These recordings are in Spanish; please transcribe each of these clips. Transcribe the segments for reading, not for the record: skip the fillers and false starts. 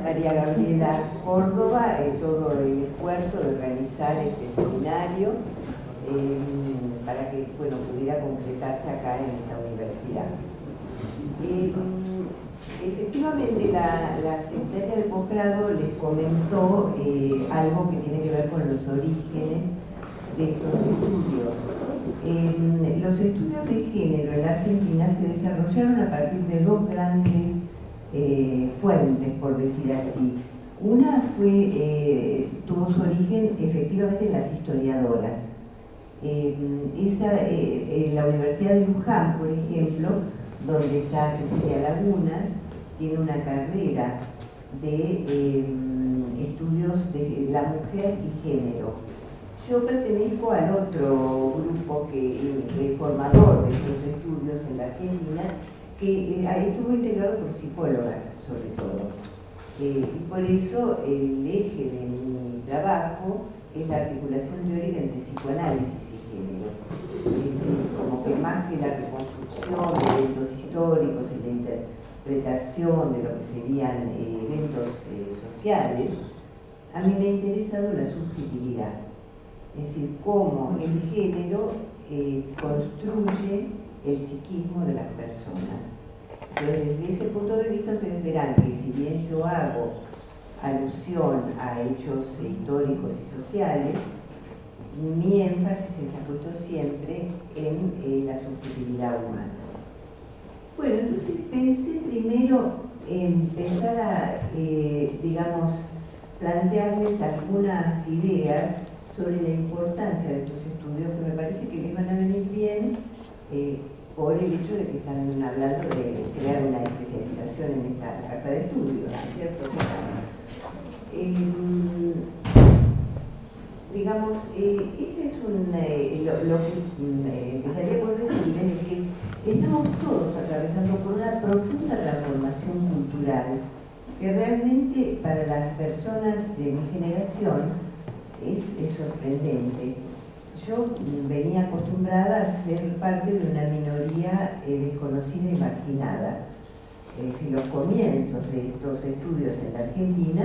María Gabriela Córdoba todo el esfuerzo de organizar este seminario para que pudiera completarse acá en esta universidad. Efectivamente, la secretaria de posgrado les comentó algo que tiene que ver con los orígenes de estos estudios. Los estudios de género en la Argentina se desarrollaron a partir de dos grandes fuentes, por decir así. Una tuvo su origen efectivamente en las historiadoras. La Universidad de Luján, por ejemplo, donde está Cecilia Lagunas, tiene una carrera de estudios de la mujer y género. Yo pertenezco al otro grupo formador de estos estudios en la Argentina, que estuvo integrado por psicólogas, sobre todo. Y por eso el eje de mi trabajo es la articulación teórica entre psicoanálisis y género. Es decir, como que más que la reconstrucción de eventos históricos y la interpretación de lo que serían eventos sociales, a mí me ha interesado la subjetividad. Es decir, cómo el género construye el psiquismo de las personas. Entonces, desde ese punto de vista, ustedes verán que si bien yo hago alusión a hechos históricos y sociales, mi énfasis está puesto siempre en la subjetividad humana. Bueno, entonces pensé primero empezar a, digamos, plantearles algunas ideas sobre la importancia de estos estudios, que me parece que les van a venir bien por el hecho de que están hablando de crear una especialización en esta casa de estudios, ¿no es cierto? Digamos, este es lo que empezaría por decirles es que estamos todos atravesando por una profunda transformación cultural que realmente para las personas de mi generación es sorprendente. Yo venía acostumbrada a ser parte de una minoría desconocida y marginada. Es decir, los comienzos de estos estudios en la Argentina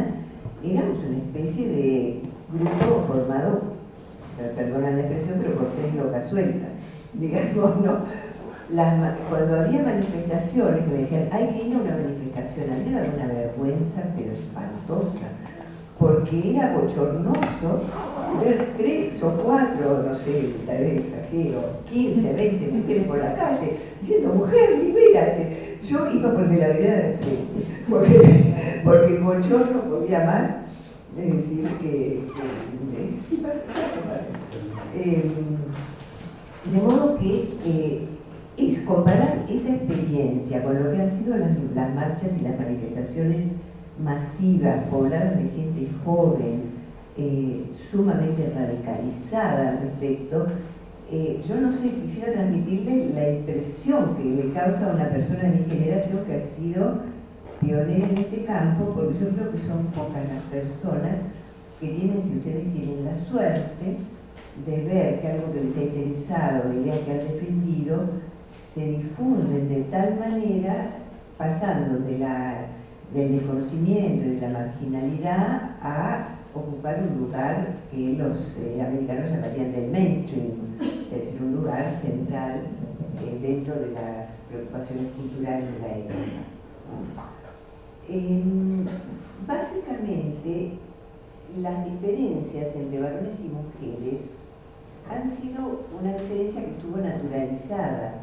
éramos una especie de grupo formado, perdonan la expresión, pero por tres locas sueltas. Digamos, ¿no? Cuando había manifestaciones que me decían, hay que ir a una manifestación, a mí me daba una vergüenza, pero espantosa, porque era bochornoso ver 3 o 4, no sé, tal vez exagero, 15, 20 mujeres por la calle, diciendo, mujer, libérate. Yo iba por de la vereda de frente, porque el bochorno podía más, es decir, de modo que es comparar esa experiencia con lo que han sido las marchas y las manifestaciones masivas, pobladas de gente joven, sumamente radicalizada al respecto. Yo no sé, quisiera transmitirle la impresión que le causa a una persona de mi generación que ha sido pionera en este campo, porque yo creo que son pocas las personas que tienen, si ustedes tienen la suerte de ver que algo que les ha interesado, ideas que han defendido, se difunden de tal manera, pasando del desconocimiento y de la marginalidad a ocupar un lugar que los americanos llamarían del mainstream, es decir, un lugar central dentro de las preocupaciones culturales de la época. Básicamente, las diferencias entre varones y mujeres han sido una diferencia que estuvo naturalizada.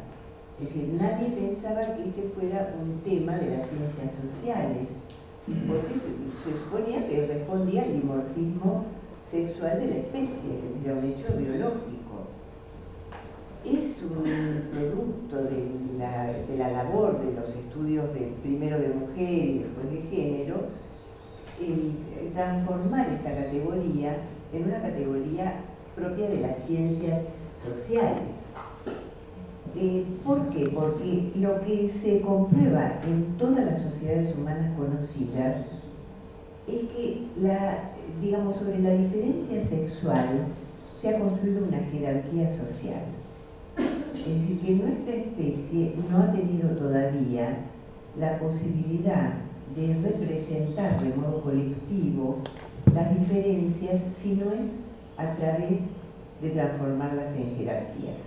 Es decir, nadie pensaba que este fuera un tema de las ciencias sociales, porque se suponía que respondía al dimorfismo sexual de la especie, es decir, a un hecho biológico. Es un producto de la labor de los estudios primero de mujer y después de género, el transformar esta categoría en una categoría propia de las ciencias sociales. ¿Por qué? Porque lo que se comprueba en todas las sociedades humanas conocidas es que, digamos, sobre la diferencia sexual se ha construido una jerarquía social. Es decir, que nuestra especie no ha tenido todavía la posibilidad de representar de modo colectivo las diferencias, si no es a través de transformarlas en jerarquías.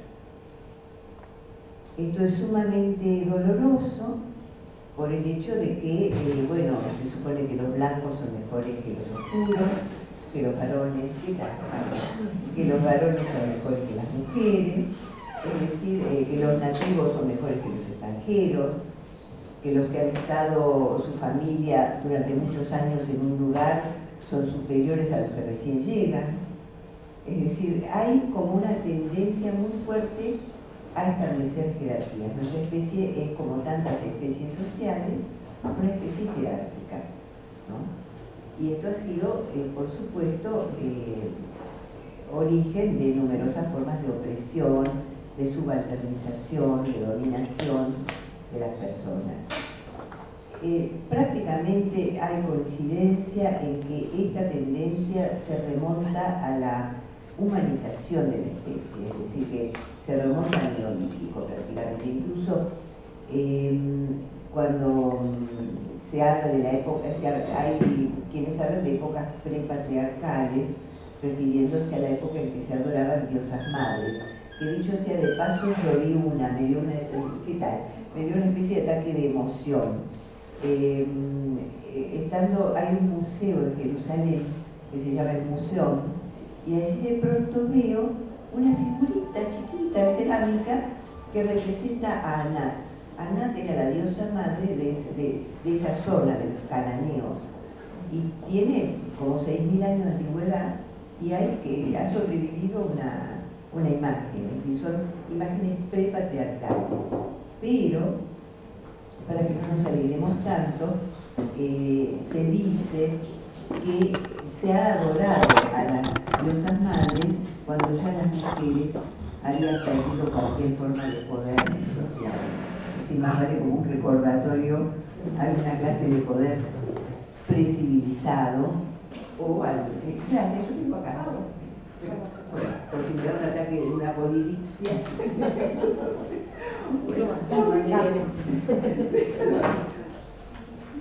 Esto es sumamente doloroso por el hecho de que, bueno, se supone que los blancos son mejores que los oscuros, que los varones, que los varones son mejores que las mujeres, es decir, que los nativos son mejores que los extranjeros, que los que han estado su familia durante muchos años en un lugar son superiores a los que recién llegan. Es decir, hay como una tendencia muy fuerte a establecer jerarquías. Nuestra especie es, como tantas especies sociales, una especie jerárquica, ¿no? Y esto ha sido, por supuesto, origen de numerosas formas de opresión, de subalternización, de dominación de las personas. Prácticamente hay coincidencia en que esta tendencia se remonta a la humanización de la especie, es decir, que se remonta al Neolítico prácticamente. Incluso cuando se habla de la época, hay quienes hablan de épocas prepatriarcales, refiriéndose a la época en que se adoraban diosas madres. Que dicho sea de paso, yo vi una, ¿qué tal? Me dio una especie de ataque de emoción. Hay un museo en Jerusalén que se llama el Museo, y allí de pronto veo una figurita chiquita de cerámica que representa a Anat. Anat era la diosa madre de esa zona de los cananeos y tiene como 6.000 años de antigüedad, y ha sobrevivido una imagen, es decir, son imágenes prepatriarcales. Pero, para que no nos alegremos tanto, se dice que se ha adorado a las diosas madres cuando ya las mujeres habían perdido cualquier forma de poder social. Es decir, más vale como un recordatorio a una clase de poder precivilizado o algo. Gracias, yo tengo acá. Bueno, por si me da un ataque de una polidipsia.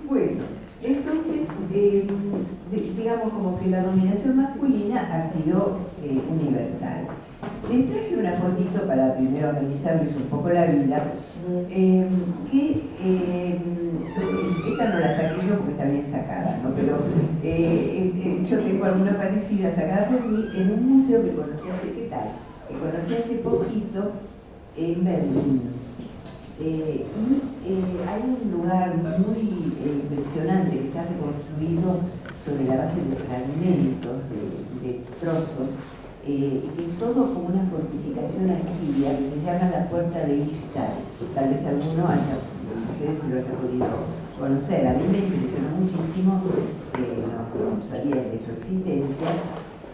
Bueno, entonces, digamos como que la dominación masculina ha sido universal. Les traje una fotito para primero analizarles un poco la vida, esta no la saqué yo porque está bien sacada, ¿no? Pero yo tengo alguna parecida sacada por mí en un museo que conocí hace poquito en Berlín. Hay un lugar muy impresionante que está reconstruido sobre la base de fragmentos, de trozos, y todo como una fortificación asiria que se llama la Puerta de Ishtar. Tal vez alguno ustedes lo haya podido conocer. A mí me impresionó muchísimo, no sabía de su existencia.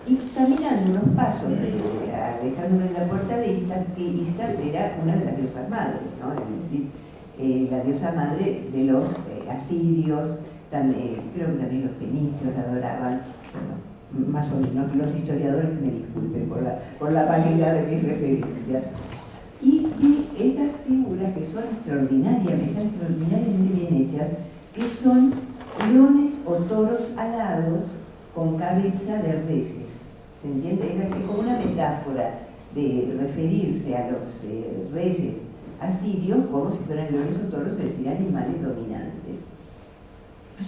Y caminando unos pasos, alejándome de la Puerta de Ishtar, que Ishtar era una de las diosas madres, ¿no? Es decir, la diosa madre de los asirios, también, creo que también los fenicios la adoraban, bueno, más o menos, los historiadores me disculpen por la vaguedad de mis referencias. Y vi estas figuras que son extraordinariamente bien hechas, que son leones o toros alados con cabeza de reyes. ¿Se entiende? Era como una metáfora de referirse a los reyes asirios como si fueran leones o toros, es decir, animales dominantes.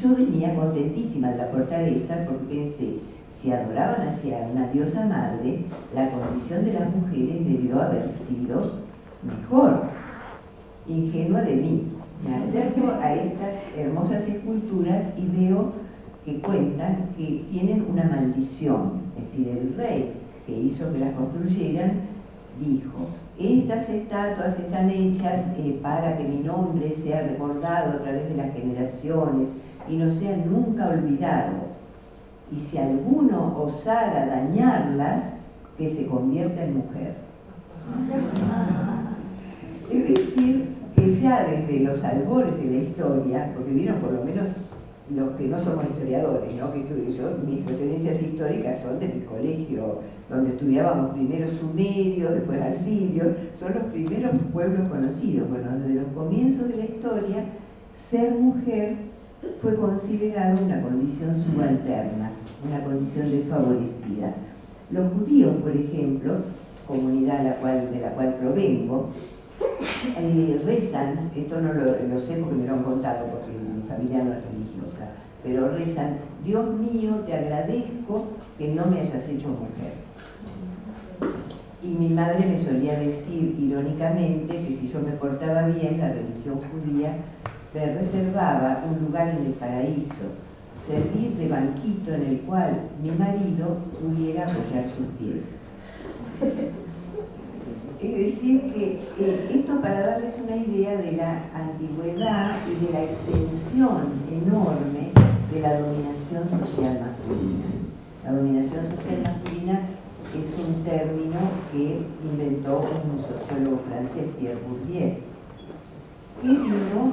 Yo venía contentísima de la Puerta de Ishtar porque pensé, si adoraban hacia una diosa madre, la condición de las mujeres debió haber sido mejor. Ingenua de mí. Me acerco a estas hermosas esculturas y veo que cuentan que tienen una maldición. Es decir, el rey que hizo que las construyeran dijo: estas estatuas están hechas para que mi nombre sea recordado a través de las generaciones y no sea nunca olvidado. Y si alguno osara dañarlas, que se convierta en mujer. Es decir, que ya desde los albores de la historia, porque vieron por lo menos los que no somos historiadores, ¿no? Mis referencias históricas son de mi colegio, donde estudiábamos primero sumerios, después asirios, son los primeros pueblos conocidos. Bueno, desde los comienzos de la historia, ser mujer fue considerado una condición subalterna, una condición desfavorecida. Los judíos, por ejemplo, comunidad de la cual provengo, rezan, esto no lo sé porque me lo han contado, porque mi familia no es religiosa, pero rezan: Dios mío, te agradezco que no me hayas hecho mujer. Y mi madre me solía decir irónicamente que si yo me portaba bien, la religión judía me reservaba un lugar en el paraíso, servir de banquito en el cual mi marido pudiera apoyar sus pies. Es decir, que esto para darles una idea de la antigüedad y de la extensión enorme de la dominación social masculina. La dominación social masculina es un término que inventó un sociólogo francés, Pierre Bourdieu, que vino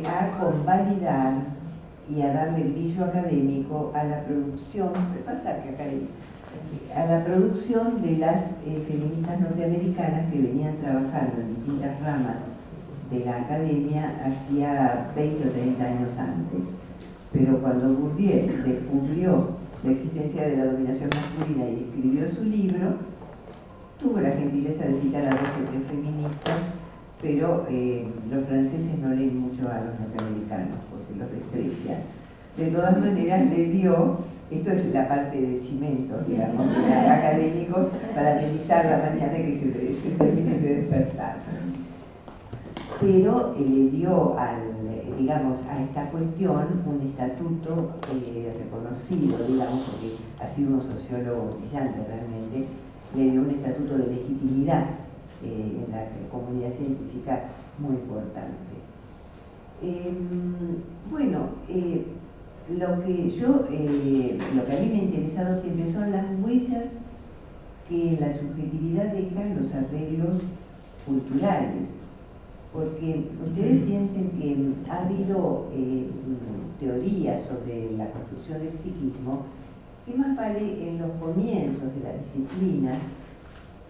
a convalidar y a darle brillo académico a la producción, ¿qué pasa que acá hay? A la producción de las feministas norteamericanas que venían trabajando en distintas ramas de la academia hacía 20 o 30 años antes. Pero cuando Bourdieu descubrió la existencia de la dominación masculina y escribió su libro, tuvo la gentileza de citar a 2 o 3 feministas, pero los franceses no leen mucho a los norteamericanos porque los desprecian. De todas maneras le dio, esto es la parte de chimentos, digamos, de los académicos, para amenizar la mañana que se terminen de despertar. Pero le dio digamos, a esta cuestión un estatuto reconocido, digamos, porque ha sido un sociólogo brillante realmente, le dio un estatuto de legitimidad en la comunidad científica muy importante. Bueno, lo que a mí me ha interesado siempre son las huellas que en la subjetividad dejan los arreglos culturales, porque ustedes piensen que ha habido teorías sobre la construcción del psiquismo que más vale en los comienzos de la disciplina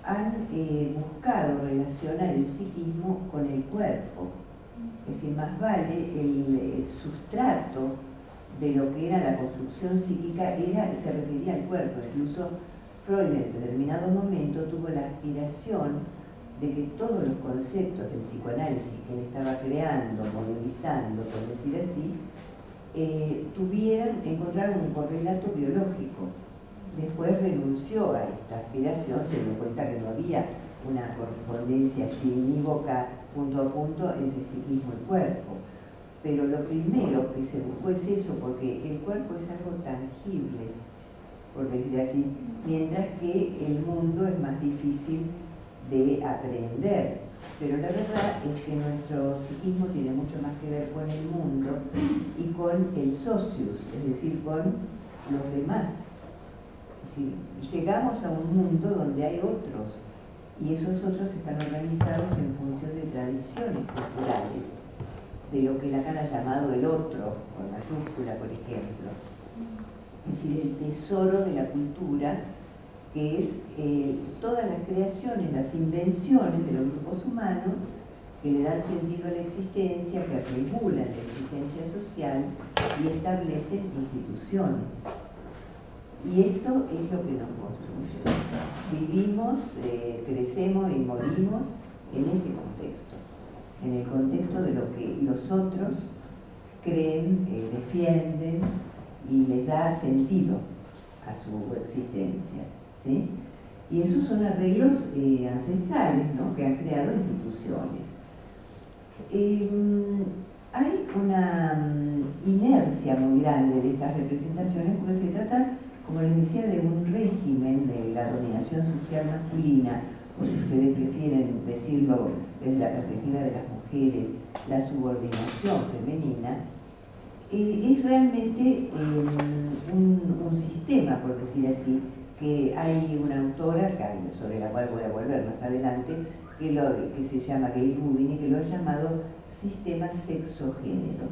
han buscado relacionar el psiquismo con el cuerpo. Es decir, más vale el sustrato de lo que era la construcción psíquica se refería al cuerpo. Incluso Freud en determinado momento tuvo la aspiración de que todos los conceptos del psicoanálisis que él estaba creando, modelizando, por decir así, encontraron un correlato biológico. Después renunció a esta aspiración, se dio cuenta que no había una correspondencia así unívoca, punto a punto, entre psiquismo y cuerpo. Pero lo primero que se buscó es eso, porque el cuerpo es algo tangible, por decir así, mientras que el mundo es más difícil de aprender. Pero la verdad es que nuestro psiquismo tiene mucho más que ver con el mundo y con el socius, es decir, con los demás. Es decir, llegamos a un mundo donde hay otros, y esos otros están organizados en función de tradiciones culturales, de lo que Lacan ha llamado el otro, con mayúscula, por ejemplo. Es decir, el tesoro de la cultura, que es todas las creaciones, las invenciones de los grupos humanos que le dan sentido a la existencia, que regulan la existencia social y establecen instituciones. Y esto es lo que nos construye. Vivimos, crecemos y morimos en ese contexto, en el contexto de lo que los otros creen, defienden y les da sentido a su existencia, ¿sí? Y esos son arreglos ancestrales, ¿no?, que han creado instituciones. Hay una inercia muy grande de estas representaciones porque se trata, como les decía, de un régimen de la dominación social masculina, o si ustedes prefieren decirlo desde la perspectiva de las mujeres, la subordinación femenina. Es realmente un sistema, por decir así, que hay una autora, sobre la cual voy a volver más adelante, que se llama Gail Rubin, y que lo ha llamado sistema sexo-género,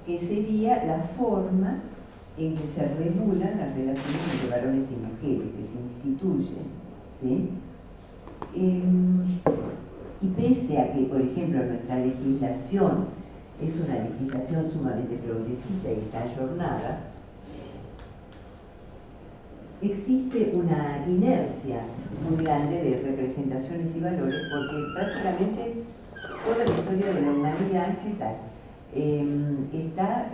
que sería la forma en que se regulan las relaciones entre varones y mujeres, que se instituyen, ¿sí? Y pese a que, por ejemplo, nuestra legislación es una legislación sumamente progresista y está ayornada, existe una inercia muy grande de representaciones y valores, porque prácticamente toda la historia de la humanidad, ¿qué tal? Está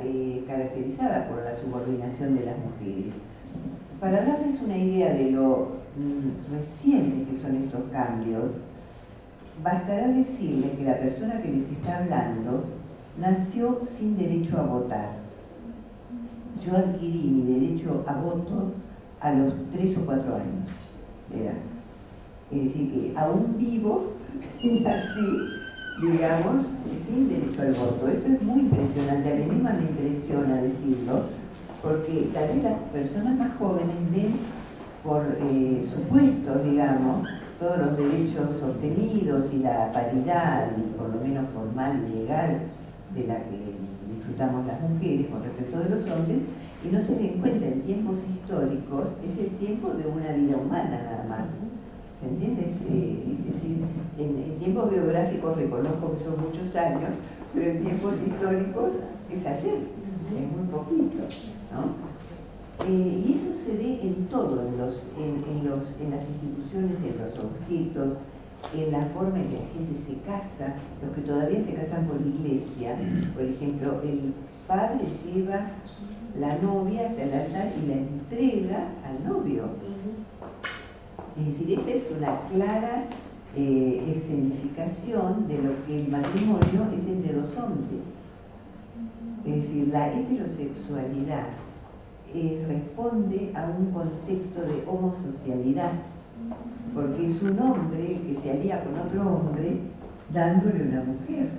caracterizada por la subordinación de las mujeres. Para darles una idea de lo recientes que son estos cambios, bastará decirles que la persona que les está hablando nació sin derecho a votar. Yo adquirí mi derecho a voto a los 3 o 4 años de edad. Es decir, que aún vivo y nací, digamos, sin derecho al voto. Esto es muy impresionante, a mí misma me impresiona decirlo, porque tal vez las personas más jóvenes ven por supuestos, digamos, todos los derechos obtenidos y la paridad, por lo menos formal y legal, de la que disfrutamos las mujeres con respecto de los hombres, y no se den cuenta en tiempos históricos, es el tiempo de una vida humana nada más. ¿Se entiende? Es decir, en tiempos biográficos reconozco que son muchos años, pero en tiempos históricos es ayer, es muy poquito, ¿no? Y eso se ve en todo, en las instituciones, en los objetos, en la forma en que la gente se casa, los que todavía se casan por iglesia. Por ejemplo, el padre lleva la novia hasta el altar y la entrega al novio. Es decir, esa es una clara escenificación de lo que el matrimonio es entre dos hombres. Es decir, la heterosexualidad responde a un contexto de homosocialidad, porque es un hombre el que se alía con otro hombre dándole una mujer.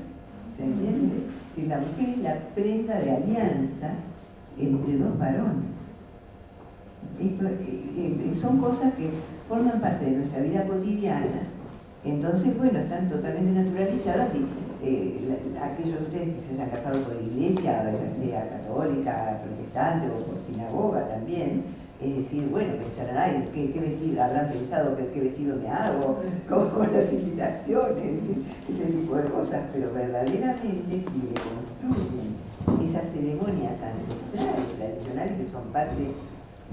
¿Se entiende? Que la mujer es la prenda de alianza entre dos varones. Esto, son cosas que forman parte de nuestra vida cotidiana, entonces, bueno, están totalmente naturalizadas y aquellos de ustedes que se hayan casado por iglesia, ya sea católica, protestante o por sinagoga también, es decir, bueno, pensarán, ay, ¿qué vestido? Habrán pensado qué vestido me hago, como las invitaciones, es decir, ese tipo de cosas, pero verdaderamente si le construyen esas ceremonias ancestrales, tradicionales, que son parte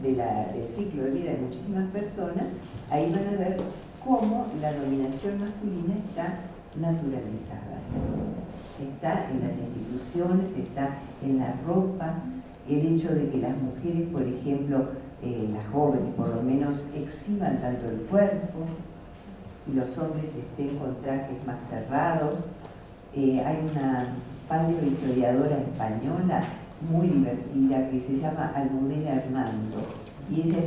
del ciclo de vida de muchísimas personas, ahí van a ver cómo la dominación masculina está naturalizada. Está en las instituciones, está en la ropa, el hecho de que las mujeres, por ejemplo, las jóvenes por lo menos, exhiban tanto el cuerpo y los hombres estén con trajes más cerrados. Hay una paleohistoriadora española muy divertida que se llama Almudena Hernando, y ella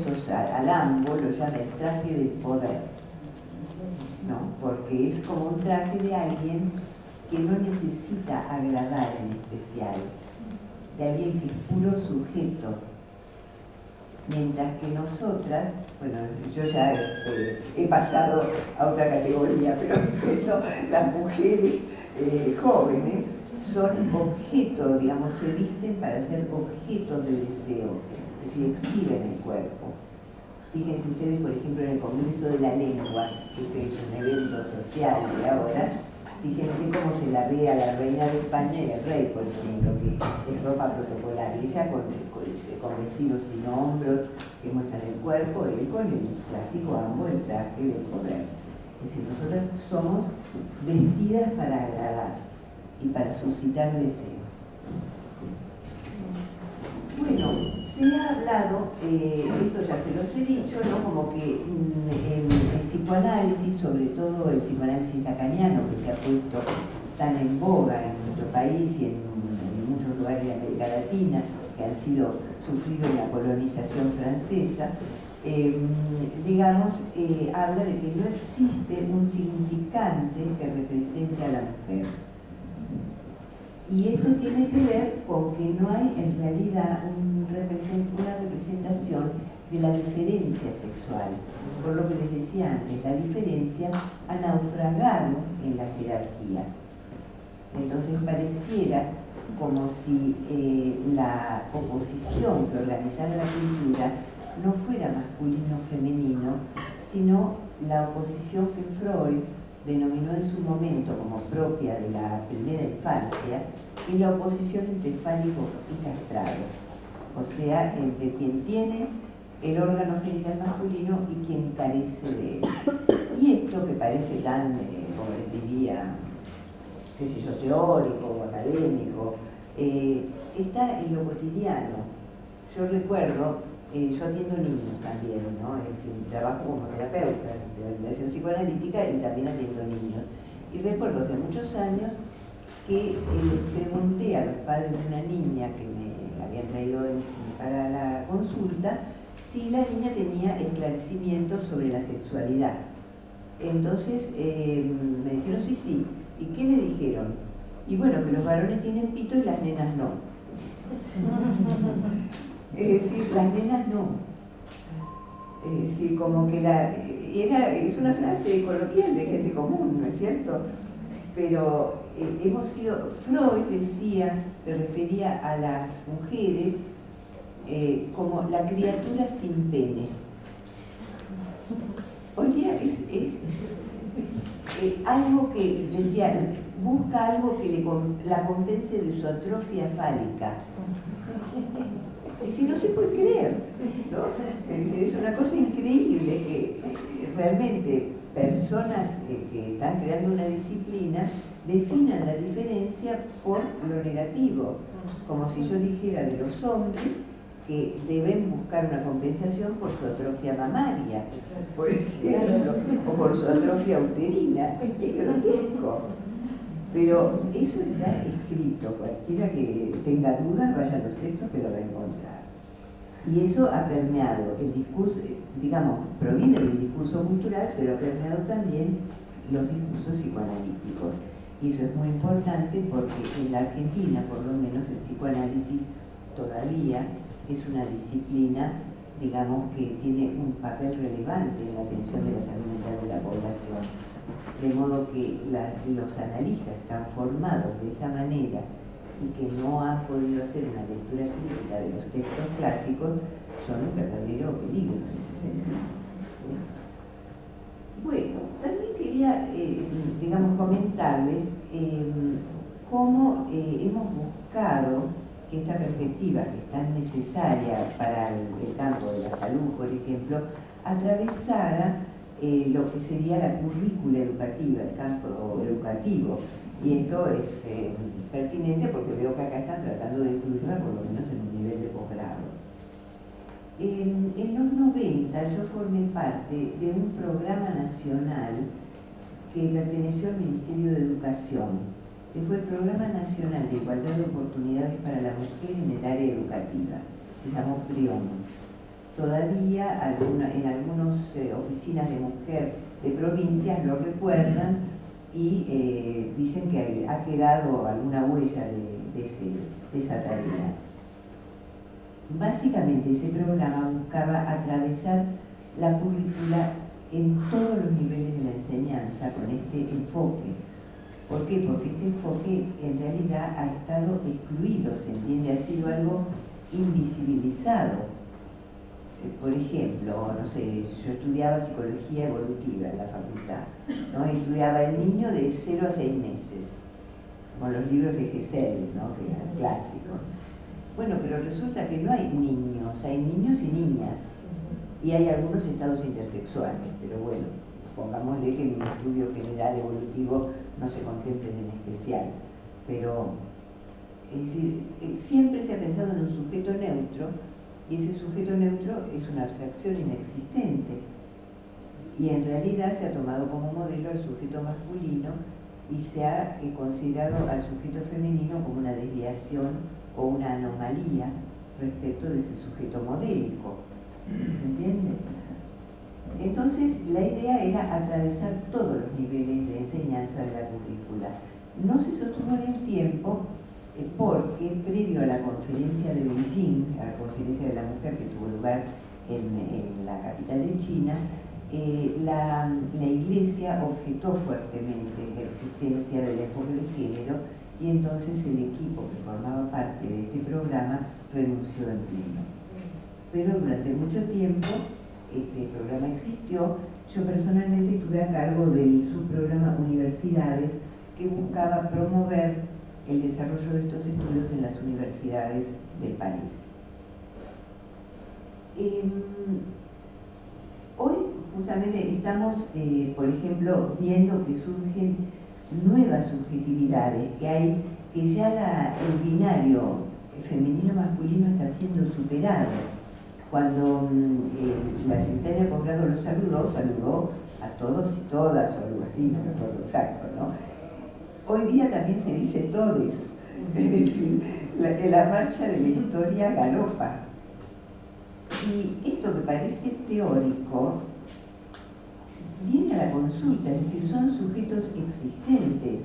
al ambo lo llama el traje del poder, ¿no? Porque es como un traje de alguien que no necesita agradar en especial, de alguien que es puro sujeto, mientras que nosotras, bueno, yo ya he pasado a otra categoría, pero las mujeres jóvenes son objeto, digamos, se visten para ser objetos de deseo, es decir, exhiben el cuerpo. Fíjense ustedes, por ejemplo, en el Congreso de la Lengua, que es un evento social de ahora, fíjense cómo se la ve a la reina de España y al rey, por ejemplo, que es ropa protocolar, y ella con vestidos sin hombros que muestran el cuerpo, él con el clásico ambo, el traje del poder. Es decir, nosotras somos vestidas para agradar y para suscitar deseo. Bueno, se ha hablado, esto ya se los he dicho, ¿no? Como que el psicoanálisis, sobre todo el psicoanálisis lacaniano, que se ha puesto tan en boga en nuestro país y en muchos lugares de América Latina, que han sufrido la colonización francesa, digamos, habla de que no existe un significante que represente a la mujer. Y esto tiene que ver con que no hay en realidad una representación de la diferencia sexual. Por lo que les decía antes, la diferencia ha naufragado en la jerarquía. Entonces pareciera como si la oposición que organizara la cultura no fuera masculino-femenino, sino la oposición que Freud denominó en su momento como propia de la primera infancia, es la oposición entre fálico y castrado, o sea, entre quien tiene el órgano genital masculino y quien carece de él. Y esto que parece tan, como les diría, qué sé yo, teórico o académico, está en lo cotidiano. Yo recuerdo, yo atiendo niños también, ¿no? Es decir, trabajo como terapeuta de orientación psicoanalítica y también atiendo niños. Y recuerdo hace muchos años que les pregunté a los padres de una niña que me habían traído para la consulta si la niña tenía esclarecimientos sobre la sexualidad. Entonces me dijeron sí. ¿Y qué le dijeron? Y bueno, que los varones tienen pito y las nenas no. Es decir, las nenas no. Es decir, como que es una frase coloquial de gente común, ¿no es cierto? Pero Freud decía, se refería a las mujeres como la criatura sin pene. Hoy día es algo que decía, busca algo que la compense de su atrofia fálica. Es decir, no se puede creer, ¿no? Es una cosa increíble que realmente personas que están creando una disciplina definan la diferencia por lo negativo, como si yo dijera de los hombres que deben buscar una compensación por su atrofia mamaria, por ejemplo, o por su atrofia uterina. Es grotesco. Pero eso está escrito, cualquiera que tenga dudas vaya a los textos que lo va a encontrar. Y eso ha permeado el discurso, digamos, proviene del discurso cultural, pero ha permeado también los discursos psicoanalíticos. Y eso es muy importante porque en la Argentina, por lo menos, el psicoanálisis todavía es una disciplina, digamos, que tiene un papel relevante en la atención de la salud mental de la población. De modo que los analistas están formados de esa manera y que no han podido hacer una lectura crítica de los textos clásicos son un verdadero peligro en ese sentido. Bueno, también quería, digamos, comentarles cómo hemos buscado que esta perspectiva, que es tan necesaria para el campo de la salud, por ejemplo, atravesara lo que sería la currícula educativa, el campo educativo. Y esto es pertinente porque veo que acá están tratando de incluirla por lo menos en un nivel de posgrado. En los 90 yo formé parte de un programa nacional que perteneció al Ministerio de Educación, que fue el Programa Nacional de Igualdad de Oportunidades para la Mujer en el Área Educativa. Se llamó PRIOM. Todavía en algunas oficinas de mujer de provincias lo recuerdan y dicen que ha quedado alguna huella de esa tarea. Básicamente ese programa buscaba atravesar la currícula en todos los niveles de la enseñanza con este enfoque. ¿Por qué? Porque este enfoque en realidad ha estado excluido, se entiende, ha sido algo invisibilizado. Por ejemplo, no sé, yo estudiaba psicología evolutiva en la facultad, ¿no? Y estudiaba el niño de 0 a 6 meses, como los libros de Gesell, ¿no? Que eran clásicos. Bueno, pero resulta que no hay niños y niñas, y hay algunos estados intersexuales, pero bueno, pongámosle que en un estudio general evolutivo no se contemplen en especial, pero es decir, siempre se ha pensado en un sujeto neutro, y ese sujeto neutro es una abstracción inexistente, y en realidad se ha tomado como modelo al sujeto masculino y se ha considerado al sujeto femenino como una desviación o una anomalía respecto de ese sujeto modélico. ¿Se entiende? Entonces, la idea era atravesar todos los niveles de enseñanza de la currícula. No se sostuvo en el tiempo porque, previo a la conferencia de Beijing, a la conferencia de la mujer que tuvo lugar en la capital de China, la Iglesia objetó fuertemente la existencia del enfoque de género y entonces el equipo que formaba parte de este programa renunció en pleno. Pero durante mucho tiempo este programa existió. Yo personalmente estuve a cargo del subprograma Universidades, que buscaba promover el desarrollo de estos estudios en las universidades del país. Hoy justamente estamos, por ejemplo, viendo que surgen nuevas subjetividades, que ya el binario femenino-masculino está siendo superado. Cuando la secretaria de posgrado lo saludó a todos y todas, o algo así, no me acuerdo exacto, ¿no? Hoy día también se dice todes, es decir, la marcha de la historia galopa. Y esto que parece teórico viene a la consulta, es decir, son sujetos existentes.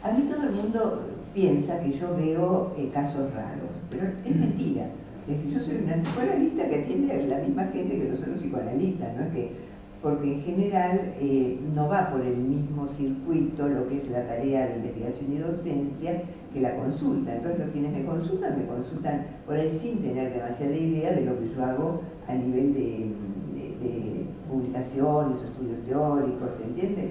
A mí todo el mundo piensa que yo veo casos raros, pero es mentira. Es decir, yo soy una psicoanalista que atiende a la misma gente que nosotros psicoanalistas, ¿no? Porque en general no va por el mismo circuito lo que es la tarea de investigación y docencia que la consulta. Entonces los quienes me consultan por ahí sin tener demasiada idea de lo que yo hago a nivel de publicaciones, estudios teóricos, ¿se entiende?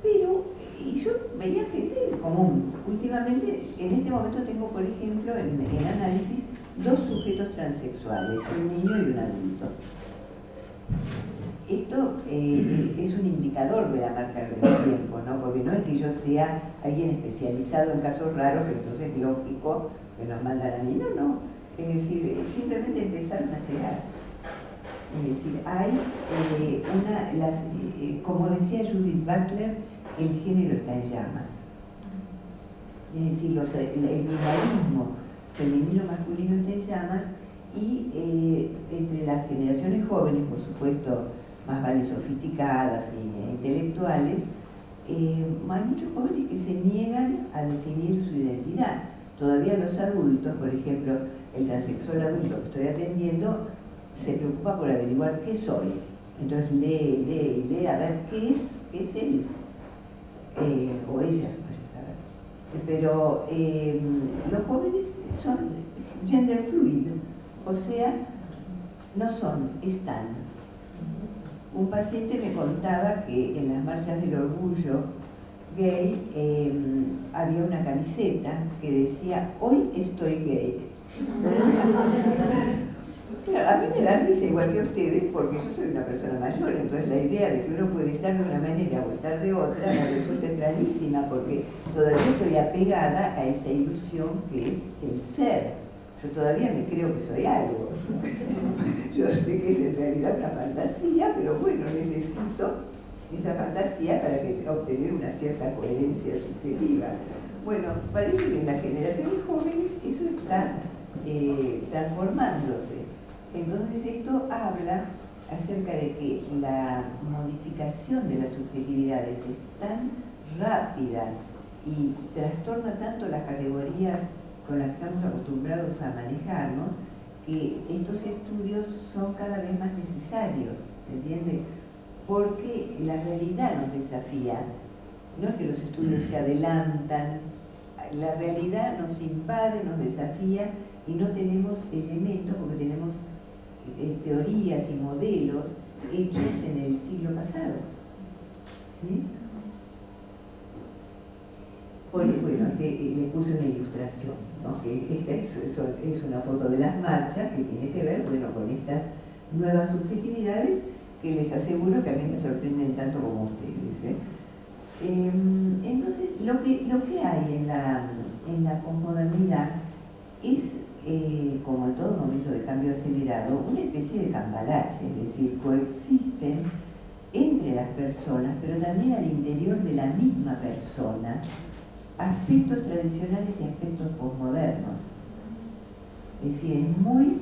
Pero, y yo veía gente común. Últimamente, en este momento tengo, por ejemplo, en análisis, 2 sujetos transexuales, un niño y un adulto. Esto es un indicador de la marca de los tiempos, ¿no? Porque no es que yo sea alguien especializado en casos raros, que entonces es lógico que nos mandan a mí. No. Es decir, simplemente empezaron a llegar. Es decir, hay como decía Judith Butler, el género está en llamas. Es decir, el binarismo femenino-masculino está en llamas y entre las generaciones jóvenes, por supuesto, más vale sofisticadas e intelectuales, hay muchos jóvenes que se niegan a definir su identidad. Todavía los adultos, por ejemplo, el transexual adulto que estoy atendiendo, se preocupa por averiguar qué soy. Entonces lee a ver qué es él o ella, vaya a saber. Pero los jóvenes son gender fluid, o sea, no son, están. Un paciente me contaba que en las marchas del orgullo gay había una camiseta que decía: hoy estoy gay. Claro, a mí me da risa igual que a ustedes, porque yo soy una persona mayor, entonces la idea de que uno puede estar de una manera o estar de otra me resulta extrañísima, porque todavía estoy apegada a esa ilusión que es el ser. Yo todavía me creo que soy algo. Yo sé que es en realidad una fantasía, pero bueno, necesito esa fantasía para obtener una cierta coherencia subjetiva. Bueno, parece que en las generaciones jóvenes eso está transformándose. Entonces esto habla acerca de que la modificación de las subjetividades es tan rápida y trastorna tanto las categorías con las que estamos acostumbrados a manejarnos, que estos estudios son cada vez más necesarios, ¿se entiende? Porque la realidad nos desafía. No es que los estudios se adelantan, la realidad nos invade, nos desafía y no tenemos elementos, porque tenemos teorías y modelos hechos en el siglo pasado. ¿Sí? Bueno, le puse una ilustración, ¿no? Que esta es una foto de las marchas que tiene que ver, bueno, con estas nuevas subjetividades que les aseguro que a mí me sorprenden tanto como a ustedes, ¿eh? Entonces, lo que hay en la posmodernidad es, como en todo momento de cambio acelerado, una especie de cambalache, es decir, coexisten entre las personas, pero también al interior de la misma persona, aspectos tradicionales y aspectos posmodernos. Es decir, es muy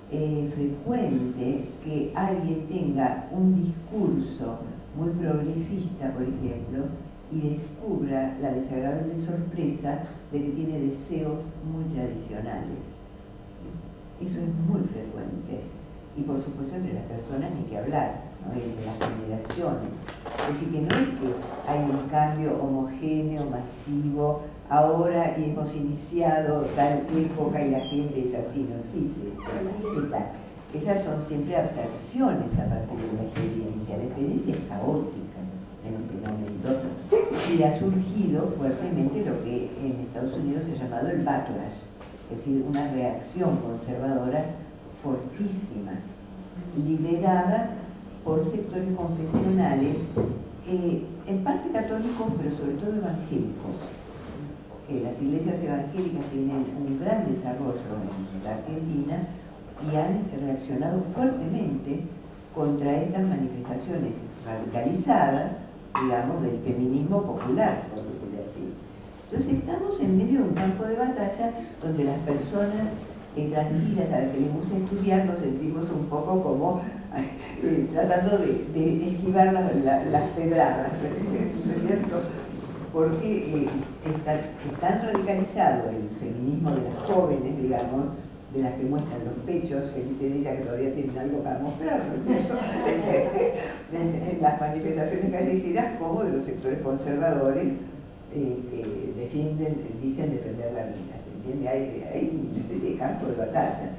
frecuente que alguien tenga un discurso muy progresista, por ejemplo, y descubra la desagradable sorpresa de que tiene deseos muy tradicionales. Eso es muy frecuente. Y por supuesto entre las personas ni que hablar, ¿no? Entre las generaciones. Es decir, que no es que hay un cambio homogéneo, masivo, ahora hemos iniciado tal época y la gente es así, no existe. Esas son siempre abstracciones a partir de la experiencia es caótica. en este momento, y ha surgido fuertemente lo que en Estados Unidos se ha llamado el backlash, es decir, una reacción conservadora fortísima, liderada por sectores confesionales, en parte católicos, pero sobre todo evangélicos. Las iglesias evangélicas tienen un gran desarrollo en la Argentina y han reaccionado fuertemente contra estas manifestaciones radicalizadas, digamos, del feminismo popular, por decirlo así. Entonces estamos en medio de un campo de batalla donde las personas tranquilas, a las que les gusta estudiar, nos sentimos un poco como tratando de esquivar las pedradas, ¿no es cierto? Porque es tan radicalizado el feminismo de las jóvenes, digamos, de las que muestran los pechos, felices de ellas que todavía tienen algo para mostrar, ¿no es cierto? En las manifestaciones callejeras, como de los sectores conservadores que dicen defender la vida, ¿se entiende? Hay una especie de campo de batalla.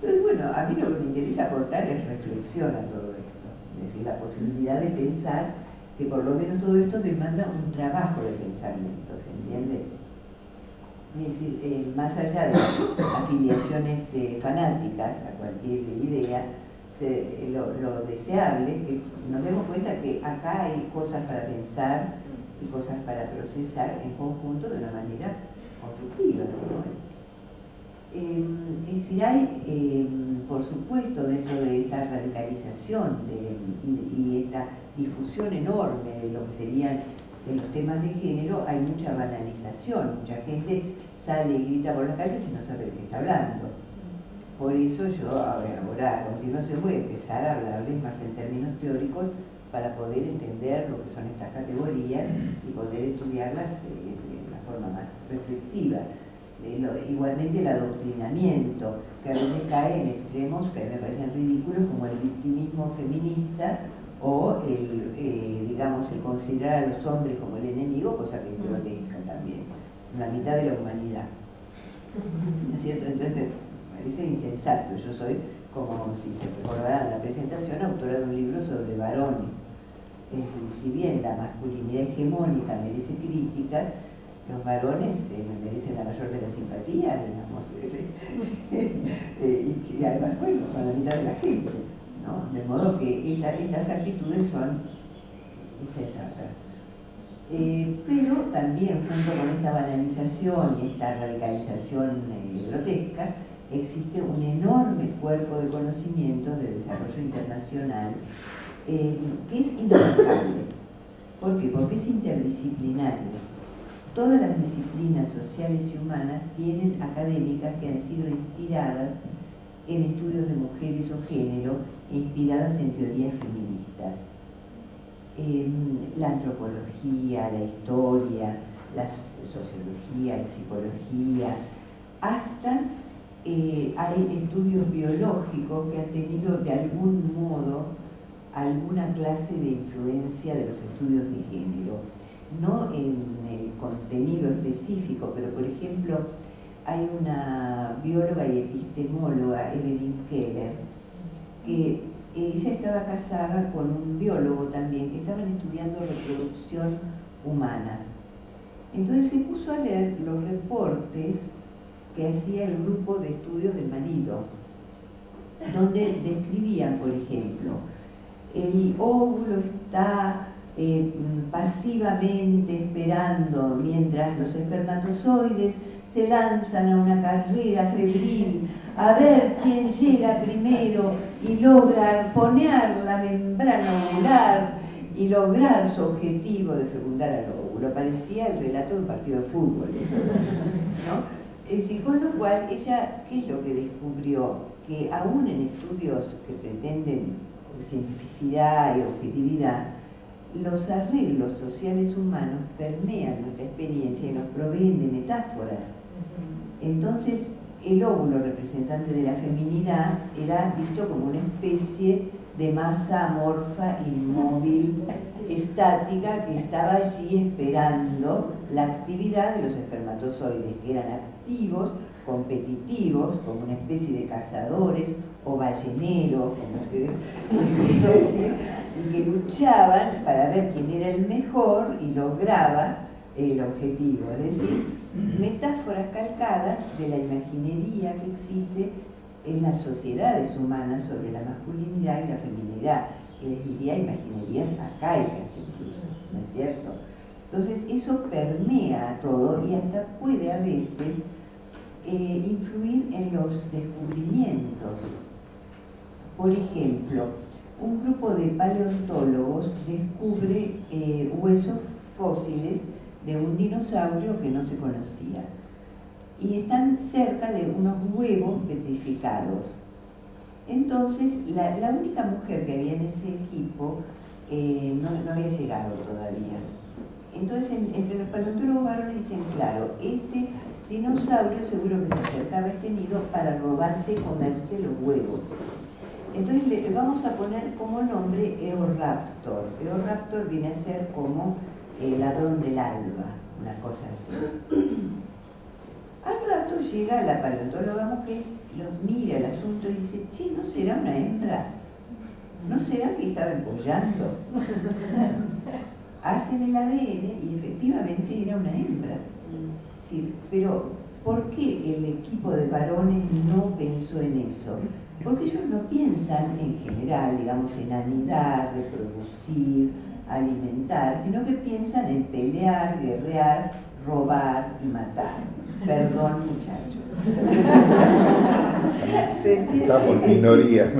Entonces, bueno, a mí lo que me interesa aportar es reflexión a todo esto, es decir, la posibilidad de pensar que por lo menos todo esto demanda un trabajo de pensamiento, ¿se entiende? Es decir, más allá de afiliaciones fanáticas a cualquier idea, lo deseable es que nos demos cuenta que acá hay cosas para pensar y cosas para procesar en conjunto de una manera constructiva, ¿no? Es decir, hay, por supuesto, dentro de esta radicalización y esta difusión enorme de lo que serían los temas de género, hay mucha banalización, mucha gente sale y grita por las calles y no sabe de qué está hablando. Por eso yo ahora a continuación voy a empezar a hablarles más en términos teóricos para poder entender lo que son estas categorías y poder estudiarlas de una forma más reflexiva. Igualmente el adoctrinamiento, que a veces cae en extremos que me parecen ridículos, como el victimismo feminista o digamos, el considerar a los hombres como el enemigo, cosa que es grotesca también, la mitad de la humanidad. ¿No es cierto? Entonces me parece insensato. Yo soy, como si se recordará en la presentación, autora de un libro sobre varones. Es decir, si bien la masculinidad hegemónica merece críticas, los varones me merecen la mayor de la simpatía, digamos, y además, bueno, son la mitad de la gente, ¿no? De modo que estas actitudes son insensatas. Pero también, junto con esta banalización y esta radicalización grotesca, existe un enorme cuerpo de conocimientos de desarrollo internacional que es inabarcable. ¿Por qué? Porque es interdisciplinario. Todas las disciplinas sociales y humanas tienen académicas que han sido inspiradas en estudios de mujeres o género e inspiradas en teorías feministas. La antropología, la historia, la sociología, la psicología, hasta hay estudios biológicos que han tenido de algún modo alguna clase de influencia de los estudios de género. No en el contenido específico, pero por ejemplo hay una bióloga y epistemóloga, Evelyn Keller, que ella estaba casada con un biólogo también, que estaban estudiando reproducción humana. Entonces se puso a leer los reportes que hacía el grupo de estudios del marido, donde describían, por ejemplo, el óvulo está pasivamente esperando mientras los espermatozoides se lanzan a una carrera febril a ver quién llega primero y logra arponear la membrana ovular y lograr su objetivo de fecundar al óvulo. Parecía el relato de un partido de fútbol, ¿no? Es decir, con lo cual ella, ¿qué es lo que descubrió? Que aún en estudios que pretenden cientificidad y objetividad, los arreglos sociales humanos permean nuestra experiencia y nos proveen de metáforas. Entonces, el óvulo representante de la feminidad era visto como una especie de masa amorfa, inmóvil, estática, que estaba allí esperando la actividad de los espermatozoides, que eran activos, competitivos, como una especie de cazadores o balleneros, como ustedes quieren decir, y que luchaban para ver quién era el mejor y lograba el objetivo, es decir, metáforas calcadas de la imaginería que existe en las sociedades humanas sobre la masculinidad y la feminidad, que les diría imaginerías arcaicas incluso, ¿no es cierto? Entonces eso permea a todo y hasta puede a veces influir en los descubrimientos. Por ejemplo, un grupo de paleontólogos descubre huesos fósiles de un dinosaurio que no se conocía y están cerca de unos huevos petrificados. Entonces, la única mujer que había en ese equipo no había llegado todavía. Entonces, entre los paleontólogos varones dicen, claro, este dinosaurio seguro que se acercaba a este nido para robarse y comerse los huevos. Entonces le vamos a poner como nombre Eoraptor. Eoraptor viene a ser como ladrón del alba, una cosa así. Al rato llega la paleontóloga mujer, mira el asunto y dice, che, ¿no será una hembra? ¿No será que estaba empollando? Hacen el ADN y efectivamente era una hembra. Sí, pero ¿por qué el equipo de varones no pensó en eso? Porque ellos no piensan en general, digamos, en anidar, reproducir, alimentar, sino que piensan en pelear, guerrear, robar y matar. Perdón, muchachos. Estamos minoría.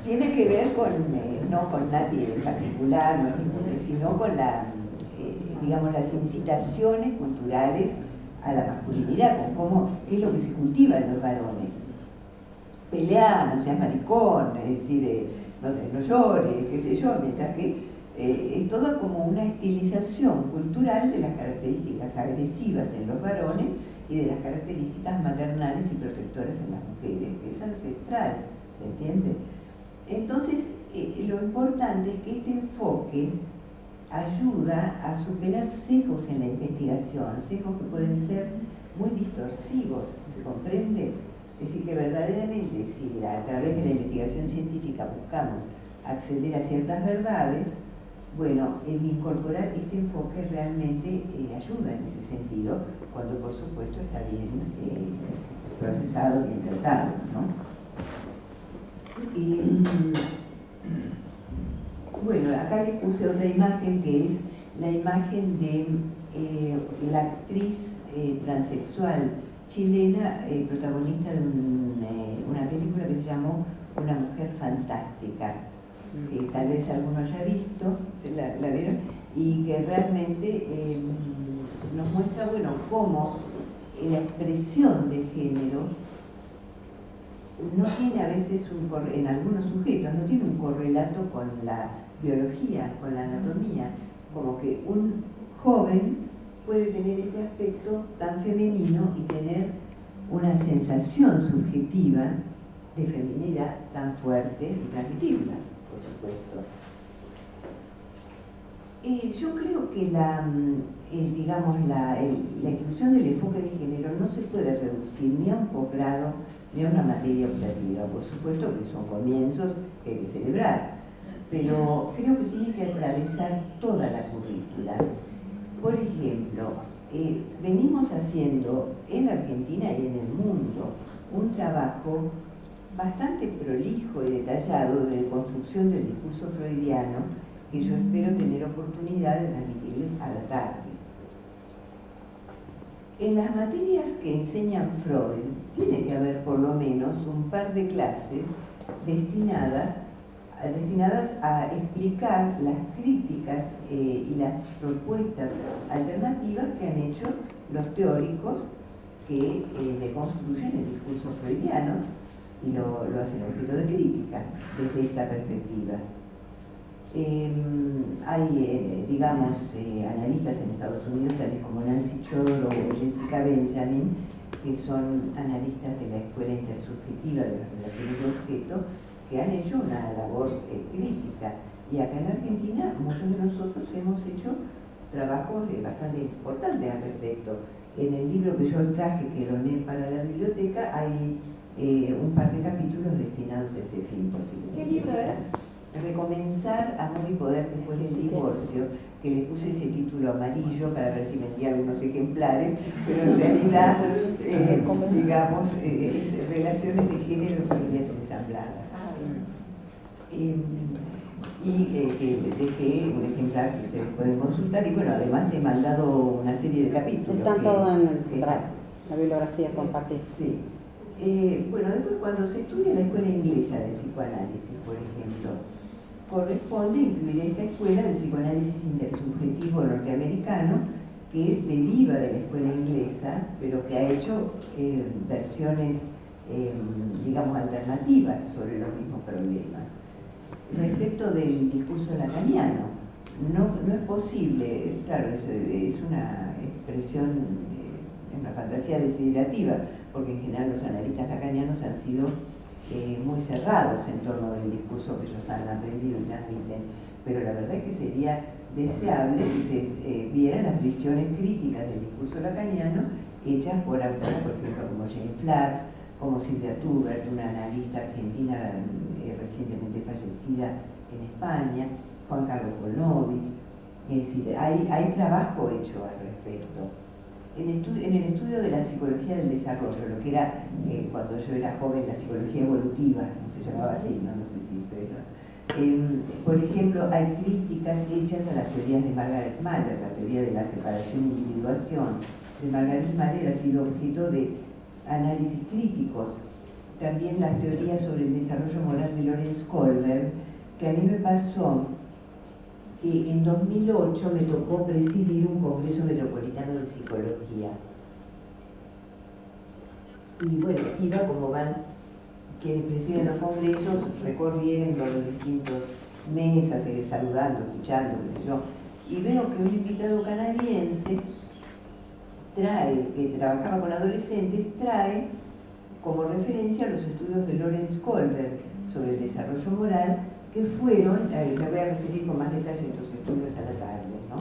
Tiene que ver con, no con nadie en particular, no, sino con la, digamos, las incitaciones culturales a la masculinidad, con cómo es lo que se cultiva en los varones. Pelear, no seas maricón, es decir, no llores, qué sé yo, mientras que es toda como una estilización cultural de las características agresivas en los varones y de las características maternales y protectoras en las mujeres, que es ancestral, ¿se entiende? Entonces, lo importante es que este enfoque ayuda a superar sesgos en la investigación, sesgos que pueden ser muy distorsivos, ¿se comprende? Es decir, que verdaderamente si a través de la investigación científica buscamos acceder a ciertas verdades, bueno, el incorporar este enfoque realmente ayuda en ese sentido, cuando por supuesto está bien procesado, bien tratado, ¿no? Bueno, acá les puse otra imagen que es la imagen de la actriz transexual chilena, protagonista de una película que se llamó Una mujer fantástica, que tal vez alguno haya visto, la vieron, y que realmente nos muestra, bueno, cómo la expresión de género no tiene a veces en algunos sujetos, no tiene un correlato con la biología, con la anatomía, como que un joven puede tener este aspecto tan femenino y tener una sensación subjetiva de feminidad tan fuerte y transmitirla, por supuesto. Yo creo que digamos, la inclusión del enfoque de género no se puede reducir ni a un posgrado ni a una materia optativa. Por supuesto que son comienzos que hay que celebrar, pero creo que tiene que atravesar toda la currícula. Por ejemplo, venimos haciendo en la Argentina y en el mundo un trabajo bastante prolijo y detallado de construcción del discurso freudiano que yo espero tener oportunidad de transmitirles a la tarde. En las materias que enseñan Freud, tiene que haber por lo menos un par de clases destinadas a explicar las críticas y las propuestas alternativas que han hecho los teóricos que deconstruyen el discurso freudiano y lo hacen objeto de crítica desde esta perspectiva. Hay, digamos, analistas en Estados Unidos, tales como Nancy Chodor o Jessica Benjamin, que son analistas de la escuela intersubjetiva de las relaciones de objeto, que han hecho una labor crítica. Y acá en Argentina, muchos de nosotros hemos hecho trabajos bastante importantes al respecto. En el libro que yo traje, que doné para la biblioteca, hay un par de capítulos destinados a ese fin, posiblemente. ¿Qué libro es? Recomenzar Amor y Poder después del divorcio, que le puse ese título amarillo para ver si vendía algunos ejemplares, pero en realidad, digamos, es Relaciones de Género en Familias Ensambladas. Que dejé un ejemplar que ustedes pueden consultar, y bueno, además he mandado una serie de capítulos. Están todos en la bibliografía compartida. Sí. Bueno, después cuando se estudia la escuela inglesa de psicoanálisis, por ejemplo, corresponde incluir esta escuela de psicoanálisis intersubjetivo norteamericano, que deriva de la escuela inglesa, pero que ha hecho versiones, digamos, alternativas sobre los mismos problemas. Respecto del discurso lacaniano, no es posible, claro, es una expresión, es una fantasía desiderativa, porque en general los analistas lacanianos han sido muy cerrados en torno del discurso que ellos han aprendido y transmiten, pero la verdad es que sería deseable que se vieran las visiones críticas del discurso lacaniano hechas por autores, por ejemplo, como Jane Flax, como Silvia Tubert, una analista argentina recientemente fallecida en España, Juan Carlos Kolnovich. Es decir, hay trabajo hecho al respecto. En el estudio de la psicología del desarrollo, lo que era cuando yo era joven la psicología evolutiva, no se llamaba así, no sé si ustedes por ejemplo, hay críticas hechas a las teorías de Margaret Mahler. La teoría de la separación e individuación de Margaret Mahler ha sido objeto de análisis críticos. También las teorías sobre el desarrollo moral de Lorenz Kohlberg, que a mí me pasó que en 2008 me tocó presidir un congreso metropolitano de psicología. Y bueno, iba como van quienes presiden los congresos, recorriendo los distintos mesas, saludando, escuchando, qué sé yo, y veo que un invitado canadiense trae, que trabajaba con adolescentes, trae como referencia los estudios de Lorenz Kohlberg sobre el desarrollo moral, que fueron, me voy a referir con más detalle a estos estudios a la tarde, ¿no?,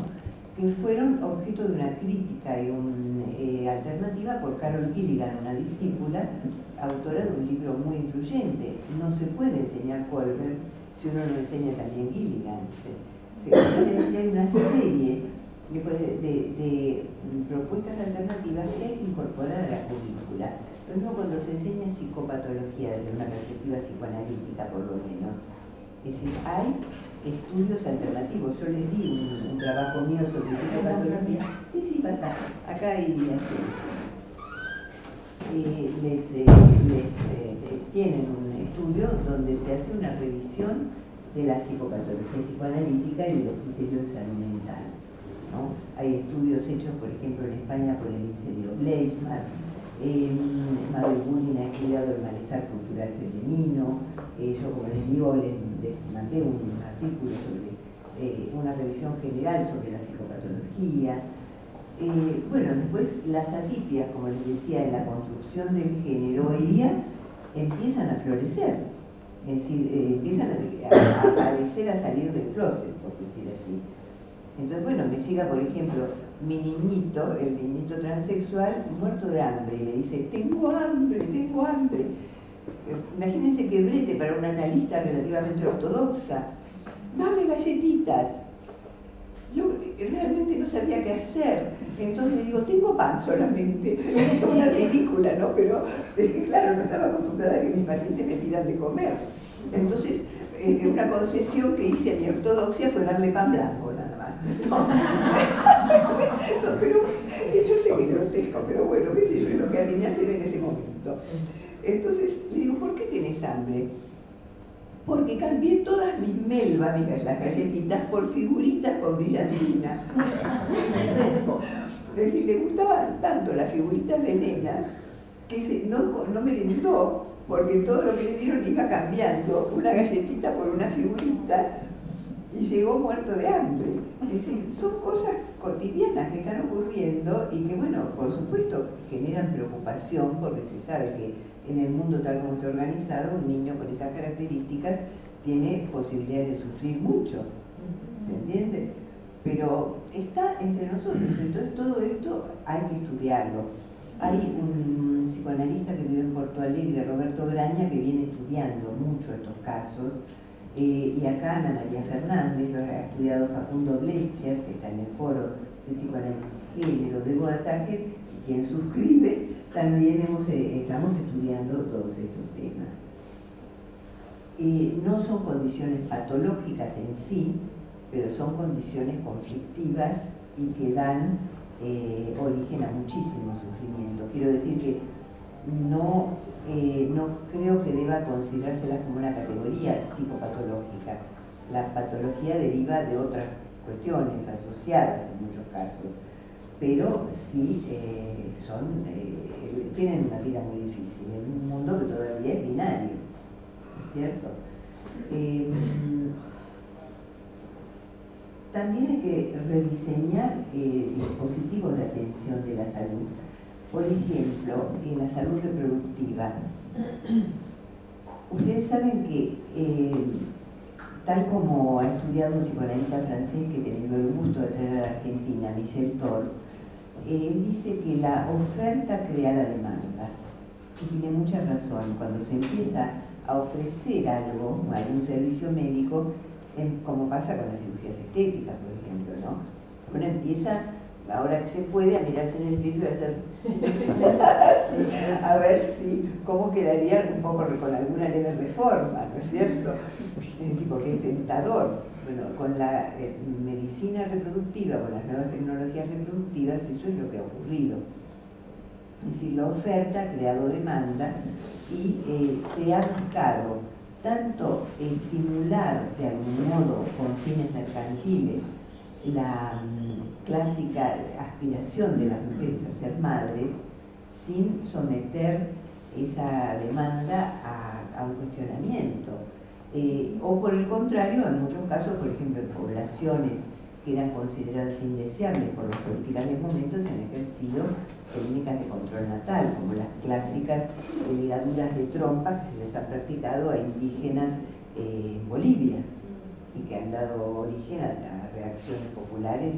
que fueron objeto de una crítica y una alternativa por Carol Gilligan, una discípula, autora de un libro muy influyente. No se puede enseñar Kohlberg si uno no enseña también Gilligan. Hay una serie de propuestas alternativas que hay que incorporar a la currícula. Lo mismo cuando se enseña psicopatología desde una perspectiva psicoanalítica, por lo menos. Es decir, hay estudios alternativos. Yo les di un trabajo mío sobre psicopatología. Sí, pasa. Acá hay tienen un estudio donde se hace una revisión de la psicopatología psicoanalítica y de los criterios de salud mental, ¿no? Hay estudios hechos, por ejemplo, en España por el Ministerio Bleichmann. Mabel Budin ha estudiado el malestar cultural femenino. Yo, como les digo, les mandé un artículo sobre una revisión general sobre la psicopatología. Bueno, después las atipias, como les decía, en la construcción del género hoy día empiezan a florecer, es decir, empiezan a aparecer, a salir del closet, por decir así. Entonces, bueno, me llega, por ejemplo, mi niñito, el niñito transexual, muerto de hambre, y me dice, tengo hambre, tengo hambre. Imagínense que brete para una analista relativamente ortodoxa. Dame galletitas. Yo realmente no sabía qué hacer. Entonces le digo, tengo pan solamente. Es una ridícula, ¿no? Pero, claro, no estaba acostumbrada a que mis pacientes me pidan de comer. Entonces, una concesión que hice a mi ortodoxia fue darle pan blanco, nada más. No, pero yo sé que es grotesco, pero bueno, qué sé yo, es lo que animé a hacer en ese momento. Entonces le digo, ¿por qué tenés hambre? Porque cambié todas mis melvas, las galletitas, por figuritas con brillantina. Es decir, le gustaban tanto las figuritas de nena que no merendó, porque todo lo que le dieron iba cambiando, una galletita por una figurita, y llegó muerto de hambre. Es decir, son cosas cotidianas que están ocurriendo y que, bueno, por supuesto, generan preocupación, porque se sabe que en el mundo tal como está organizado, un niño con esas características tiene posibilidades de sufrir mucho, ¿se entiende? Pero está entre nosotros, entonces todo esto hay que estudiarlo. Hay un psicoanalista que vive en Porto Alegre, Roberto Graña, que viene estudiando mucho estos casos. Y acá Ana María Fernández, lo ha estudiado Facundo Blecher, que está en el foro de psicoanálisis género de Boataje, quien suscribe, también estamos estudiando todos estos temas. No son condiciones patológicas en sí, pero son condiciones conflictivas y que dan origen a muchísimo sufrimiento. Quiero decir que no creo que deba considerárselas como una categoría psicopatológica. La patología deriva de otras cuestiones asociadas en muchos casos, pero sí tienen una vida muy difícil en un mundo que todavía es binario, ¿no es cierto? También hay que rediseñar dispositivos de atención de la salud. Por ejemplo, en la salud reproductiva. Ustedes saben que, tal como ha estudiado un psicoanalista francés que he tenido el gusto de traer a la Argentina, Michel Thor, él dice que la oferta crea la demanda. Y tiene mucha razón. Cuando se empieza a ofrecer algo, algún servicio médico, como pasa con las cirugías estéticas, por ejemplo, ¿no? Uno empieza, ahora que se puede, a mirarse en el espejo y a ver si cómo quedaría un poco con alguna leve reforma, ¿no es cierto? Porque es tentador. Bueno, con la medicina reproductiva, con las nuevas tecnologías reproductivas, eso es lo que ha ocurrido. Es decir, la oferta ha creado demanda y se ha buscado tanto estimular de algún modo con fines mercantiles la clásica aspiración de las mujeres a ser madres sin someter esa demanda a un cuestionamiento. O por el contrario, en muchos casos, por ejemplo, en poblaciones que eran consideradas indeseables por las políticas del momento, se han ejercido técnicas de control natal, como las clásicas ligaduras de trompa que se les ha practicado a indígenas en Bolivia y que han dado origen a reacciones populares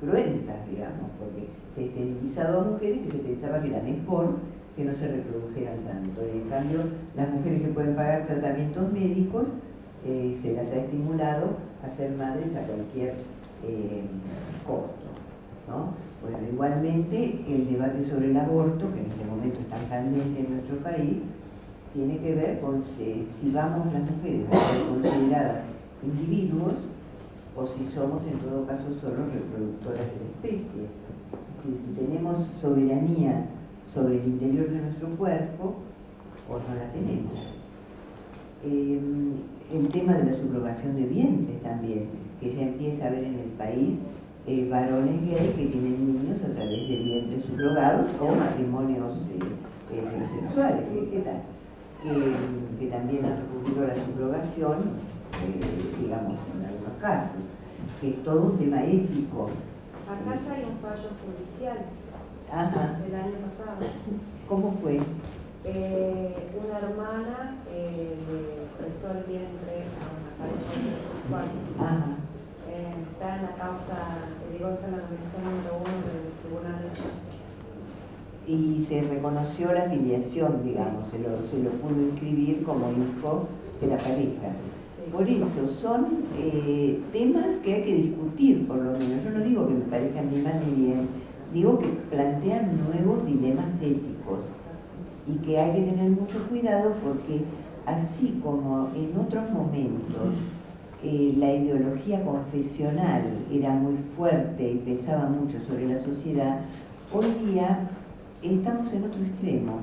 cruentas, digamos, porque se ha esterilizado a mujeres que se pensaba que era mejor que no se reprodujeran tanto. Y en cambio, las mujeres que pueden pagar tratamientos médicos se las ha estimulado a ser madres a cualquier costo, ¿no? Bueno, igualmente el debate sobre el aborto, que en este momento es tan candente en nuestro país, tiene que ver con si vamos las mujeres a ser consideradas individuos o si somos en todo caso solo reproductoras de la especie. Es decir, si tenemos soberanía sobre el interior de nuestro cuerpo o no la tenemos. El tema de la subrogación de vientres también, que ya empieza a haber en el país varones gay que tienen niños a través de vientres subrogados o matrimonios heterosexuales, etc. Que también han recurrido a la subrogación, digamos, en algunos casos, que es todo un tema ético. Acá ya hay un fallo judicial. Ajá. Del año pasado. ¿Cómo fue? Una hermana le prestó el vientre a una pareja homosexual. Ajá. Está en la causa de divorcio en la comisión número 1 del tribunal. Y se reconoció la filiación, digamos, se lo pudo inscribir como hijo de la pareja. Sí. Por eso son temas que hay que discutir, por lo menos. Yo no digo que me parezcan ni mal ni bien, digo que plantean nuevos dilemas éticos y que hay que tener mucho cuidado porque así como en otros momentos la ideología confesional era muy fuerte y pesaba mucho sobre la sociedad, hoy día estamos en otro extremo,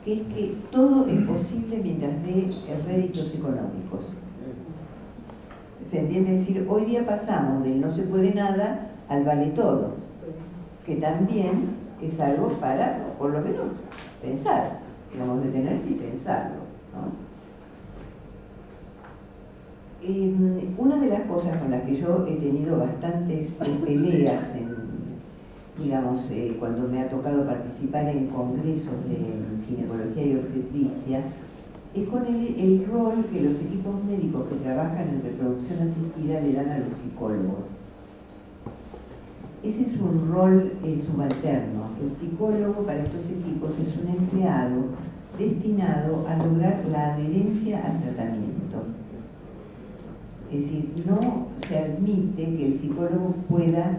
que es que todo es posible mientras dé réditos económicos. ¿Se entiende? Es decir, hoy día pasamos del no se puede nada al vale todo, que también es algo para, por lo menos, pensar, digamos, detenerse y pensarlo, ¿no? Una de las cosas con las que yo he tenido bastantes peleas, digamos, cuando me ha tocado participar en congresos de ginecología y obstetricia, es con el rol que los equipos médicos que trabajan en reproducción asistida le dan a los psicólogos. Ese es un rol subalterno. El psicólogo para estos equipos es un empleado destinado a lograr la adherencia al tratamiento. Es decir, no se admite que el psicólogo pueda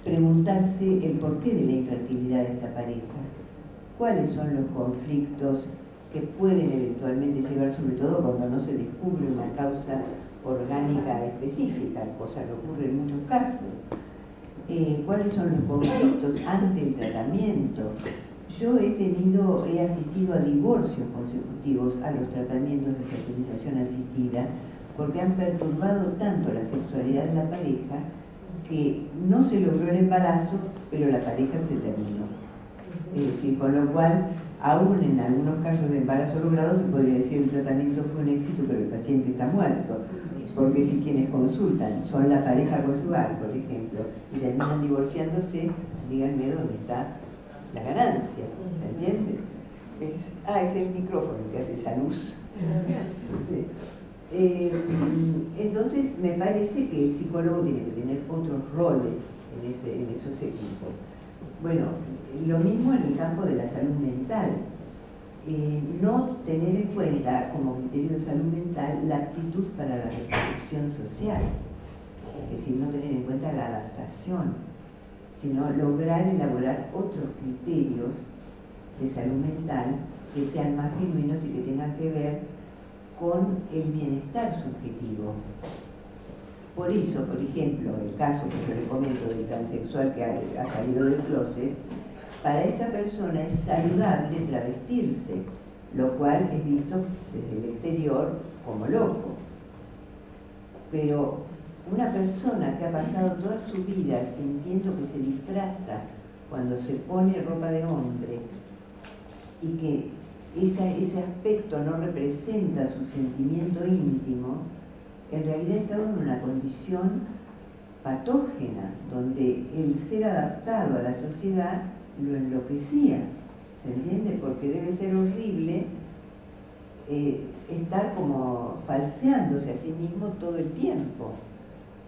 preguntarse el porqué de la infertilidad de esta pareja, cuáles son los conflictos que pueden eventualmente llevar, sobre todo cuando no se descubre una causa orgánica específica, cosa que ocurre en muchos casos. Cuáles son los conflictos ante el tratamiento. Yo he asistido a divorcios consecutivos a los tratamientos de fertilización asistida porque han perturbado tanto la sexualidad de la pareja que no se logró el embarazo, pero la pareja se terminó. Es decir, con lo cual, aún en algunos casos de embarazo logrado, se podría decir que el tratamiento fue un éxito, pero el paciente está muerto. Porque si quienes consultan son la pareja conyugal, por ejemplo, y terminan divorciándose, díganme dónde está la ganancia, ¿se entiende? Es el micrófono que hace esa luz. Sí. Entonces me parece que el psicólogo tiene que tener otros roles en esos equipos. Bueno, lo mismo en el campo de la salud mental. No tener en cuenta como criterio de salud mental la actitud para la reproducción social, es decir, no tener en cuenta la adaptación, sino lograr elaborar otros criterios de salud mental que sean más genuinos y que tengan que ver con el bienestar subjetivo. Por eso, por ejemplo, el caso que yo les comento del transexual que ha salido del closet, para esta persona es saludable travestirse, lo cual es visto desde el exterior como loco. Pero una persona que ha pasado toda su vida sintiendo que se disfraza cuando se pone ropa de hombre y que ese aspecto no representa su sentimiento íntimo, en realidad estaba en una condición patógena, donde el ser adaptado a la sociedad lo enloquecía, ¿se entiende? Porque debe ser horrible estar como falseándose a sí mismo todo el tiempo.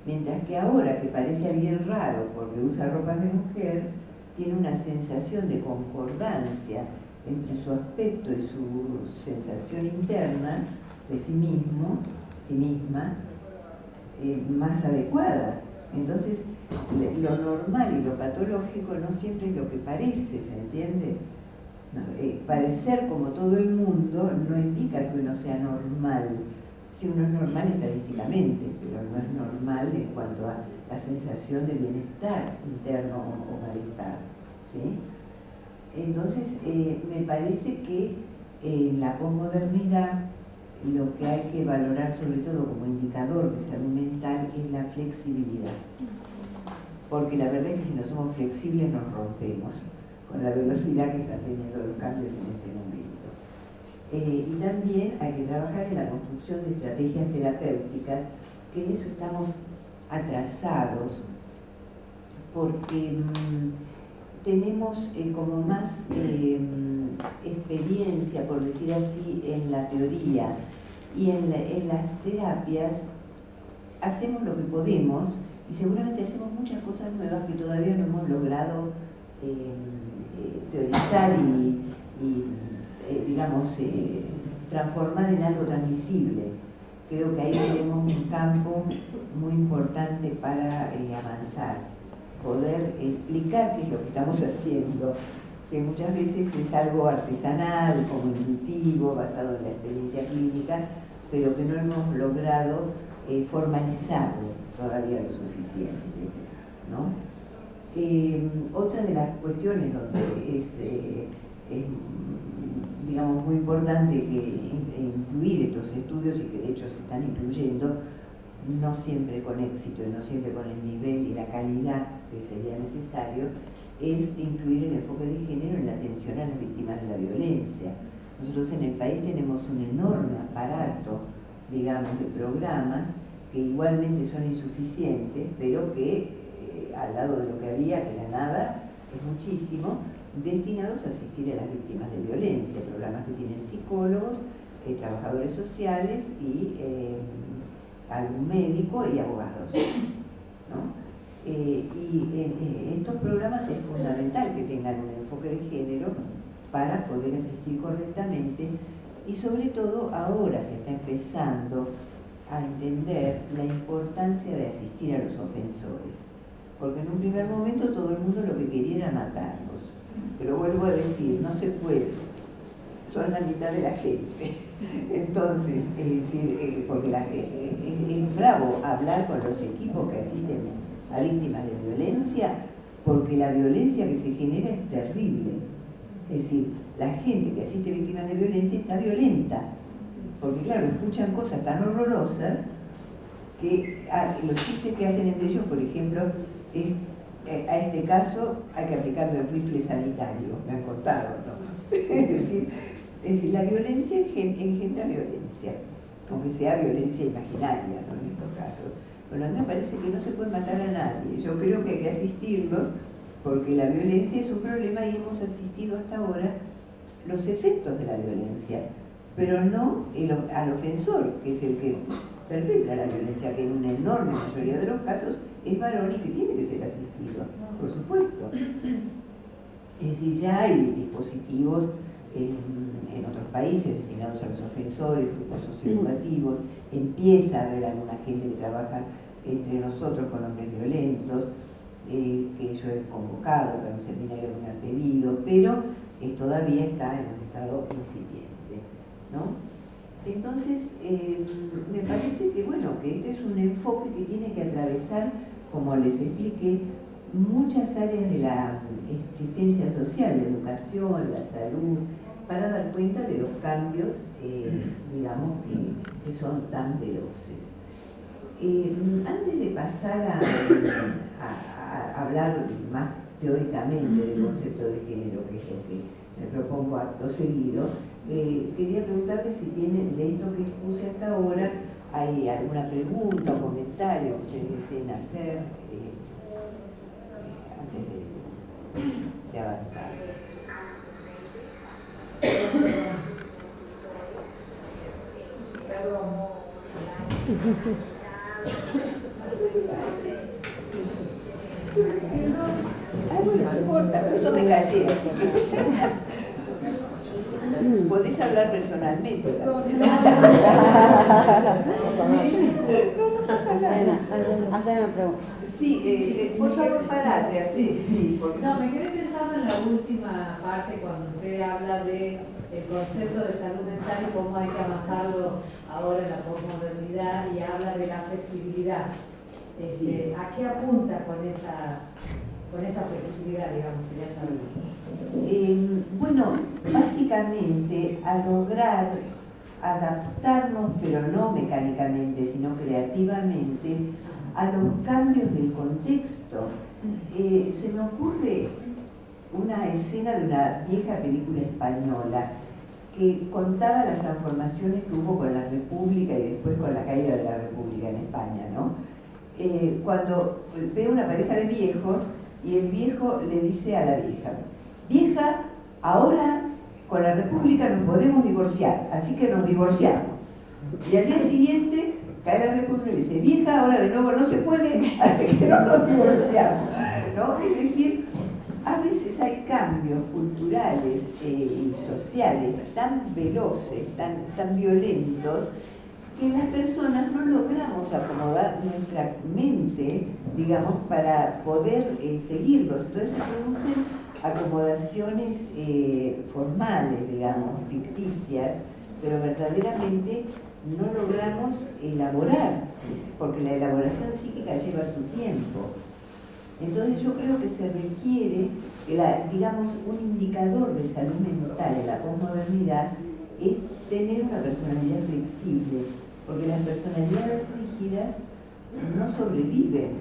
Mientras que ahora, que parece alguien raro porque usa ropa de mujer, tiene una sensación de concordancia entre su aspecto y su sensación interna de sí mismo, sí misma, más adecuada. Entonces, lo normal y lo patológico no siempre es lo que parece, ¿se entiende? No, parecer como todo el mundo no indica que uno sea normal. Si uno es normal estadísticamente, pero no es normal en cuanto a la sensación de bienestar interno o malestar, ¿sí? Entonces, me parece que en la posmodernidad lo que hay que valorar sobre todo como indicador de salud mental es la flexibilidad. Porque la verdad es que si no somos flexibles nos rompemos con la velocidad que están teniendo los cambios en este momento. Y también hay que trabajar en la construcción de estrategias terapéuticas, que en eso estamos atrasados, porque tenemos como más experiencia, por decir así, en la teoría, y en las terapias hacemos lo que podemos y seguramente hacemos muchas cosas nuevas que todavía no hemos logrado teorizar y digamos, transformar en algo transmisible. Creo que ahí tenemos un campo muy importante para avanzar, poder explicar qué es lo que estamos haciendo, que muchas veces es algo artesanal, como intuitivo, basado en la experiencia clínica, pero que no hemos logrado formalizarlo todavía lo suficiente, ¿no? Otra de las cuestiones donde es digamos, muy importante incluir estos estudios, y que de hecho se están incluyendo, no siempre con éxito y no siempre con el nivel y la calidad que sería necesario, es incluir el enfoque de género en la atención a las víctimas de la violencia. Nosotros en el país tenemos un enorme aparato, digamos, de programas que igualmente son insuficientes, pero que al lado de lo que había, que era nada, es muchísimo, destinados a asistir a las víctimas de violencia, programas que tienen psicólogos, trabajadores sociales y algún médico y abogados, ¿no? Y en estos programas es fundamental que tengan un enfoque de género para poder asistir correctamente, y sobre todo ahora se está empezando a entender la importancia de asistir a los ofensores, porque en un primer momento todo el mundo lo que quería era matarlos, pero vuelvo a decir, no se puede, son la mitad de la gente. Entonces, es decir, porque es bravo hablar con los equipos que asisten a víctimas de violencia, porque la violencia que se genera es terrible. Es decir, la gente que asiste a víctimas de violencia está violenta, porque claro, escuchan cosas tan horrorosas que los chistes que hacen entre ellos, por ejemplo, es a este caso hay que aplicarle el rifle sanitario, me han contado, ¿no? Es decir, la violencia engendra violencia, aunque sea violencia imaginaria, ¿no? En estos casos. Bueno, a mí me parece que no se puede matar a nadie. Yo creo que hay que asistirlos porque la violencia es un problema y hemos asistido hasta ahora los efectos de la violencia, pero no al ofensor, que es el que perpetra la violencia, que en una enorme mayoría de los casos es varón y que tiene que ser asistido, por supuesto. Es decir, ya hay dispositivos en otros países destinados a los ofensores, grupos socioeducativos, empieza a haber alguna gente que trabaja entre nosotros con hombres violentos, que yo he convocado para un seminario que me han pedido, pero todavía está en un estado incipiente, ¿no? Entonces, me parece que, bueno, que este es un enfoque que tiene que atravesar, como les expliqué, muchas áreas de la existencia social, la educación, la salud, para dar cuenta de los cambios, digamos, que son tan veloces. Antes de pasar a hablar más teóricamente del concepto de género, que es lo que me propongo acto seguido, quería preguntarles si tienen, de esto que expuse hasta ahora, hay alguna pregunta o comentario que ustedes deseen hacer antes de avanzar. Ay, bueno, no importa, justo me callé. Podés hablar personalmente. No pasa nada. Allá me pregunto. Sí, por favor, parate así. Sí, porque... No, me quedé pensando en la última parte cuando usted habla de el concepto de salud mental y cómo hay que amasarlo ahora en la posmodernidad, y habla de la flexibilidad. Sí. ¿A qué apunta con esa flexibilidad, digamos, que ya sabemos? Bueno, básicamente a lograr adaptarnos, pero no mecánicamente, sino creativamente, a los cambios del contexto. Se me ocurre una escena de una vieja película española que contaba las transformaciones que hubo con la República y después con la caída de la República en España, ¿no? Cuando ve una pareja de viejos y el viejo le dice a la vieja: vieja, ahora con la República nos podemos divorciar, así que nos divorciamos. Y al día siguiente cae la República y le dice: vieja, ahora de nuevo no se puede, así que no nos divorciamos, ¿no? Es decir, a veces hay cambios culturales y sociales tan veloces, tan violentos, que las personas no logramos acomodar nuestra mente, digamos, para poder seguirlos. Entonces se producen acomodaciones formales, digamos, ficticias, pero verdaderamente no logramos elaborar, porque la elaboración psíquica lleva su tiempo. Entonces yo creo que se requiere, digamos, un indicador de salud mental en la posmodernidad es tener una personalidad flexible, porque las personalidades rígidas no sobreviven,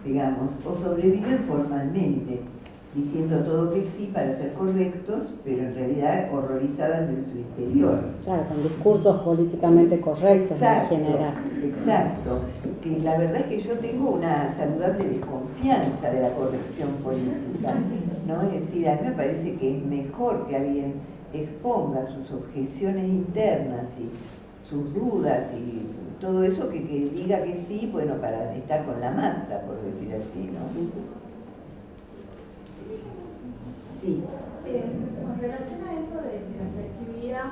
digamos, o sobreviven formalmente, diciendo todo que sí para ser correctos, pero en realidad horrorizadas en su interior. Claro, con discursos políticamente correctos en general. Exacto. Que la verdad es que yo tengo una saludable desconfianza de la corrección política, ¿no? Es decir, a mí me parece que es mejor que alguien exponga sus objeciones internas y sus dudas y todo eso, que diga que sí, bueno, para estar con la masa, por decir así, ¿no? Sí. Con relación a esto de la flexibilidad,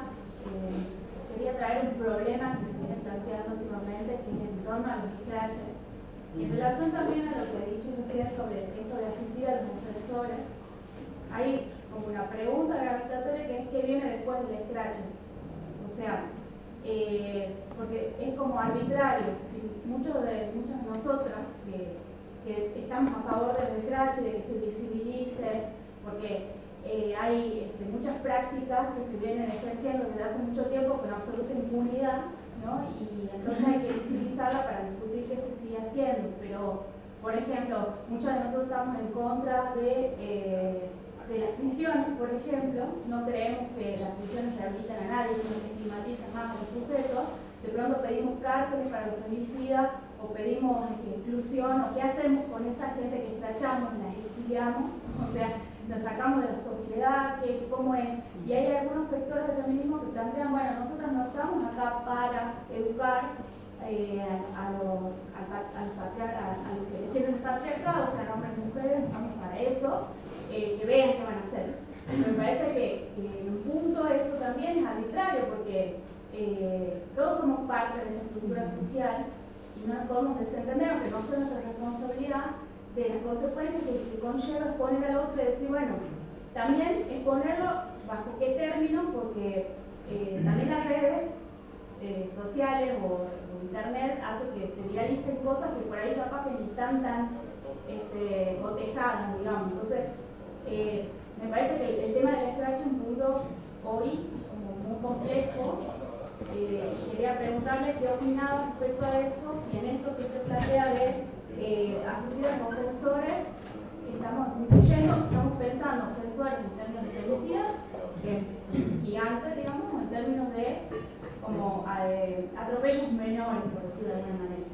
quería traer un problema que se viene planteando últimamente, que es en torno a los scratches. Y en relación también a lo que he dicho recién sobre esto de asistir a los profesores, hay como una pregunta gravitatoria que es ¿qué viene después del scratch? O sea, porque es como arbitrario. Si muchas de nosotras que estamos a favor del scratch, de que se visibilice, porque hay muchas prácticas que se vienen ejerciendo desde hace mucho tiempo con absoluta impunidad, ¿no? Y entonces hay que visibilizarla para discutir qué se sigue haciendo. Pero, por ejemplo, muchos de nosotros estamos en contra de las prisiones, por ejemplo. No creemos que las prisiones rehabilitan a nadie, sino que estigmatizan más a los sujetos. De pronto pedimos cárceles para los femicidas, o pedimos inclusión, o qué hacemos con esa gente que escrachamos, las exiliamos, o sea, nos sacamos de la sociedad, cómo es. Y hay algunos sectores del feminismo que plantean, bueno, nosotros no estamos acá para educar a los que defienden el patriarcado, o sea, hombres y mujeres, no estamos para eso, que vean qué van a hacer. Pero me parece que en un punto eso también es arbitrario, porque todos somos parte de la estructura social y no nos podemos desentender, aunque no sea nuestra responsabilidad, de las consecuencias que conlleva exponer al otro y decir, bueno, también exponerlo bajo qué términos, porque también las redes sociales o internet hace que se viralicen cosas que por ahí capaz que ni están tan cotejadas, digamos. Entonces, me parece que el tema del scratch es un punto hoy como muy complejo. Quería preguntarle qué opinaba respecto a eso, si en esto que se plantea de asistir a los ofensores, estamos pensando ofensores en términos de femicidas, y antes, digamos, en términos de como atropellos menores, por decirlo de alguna manera.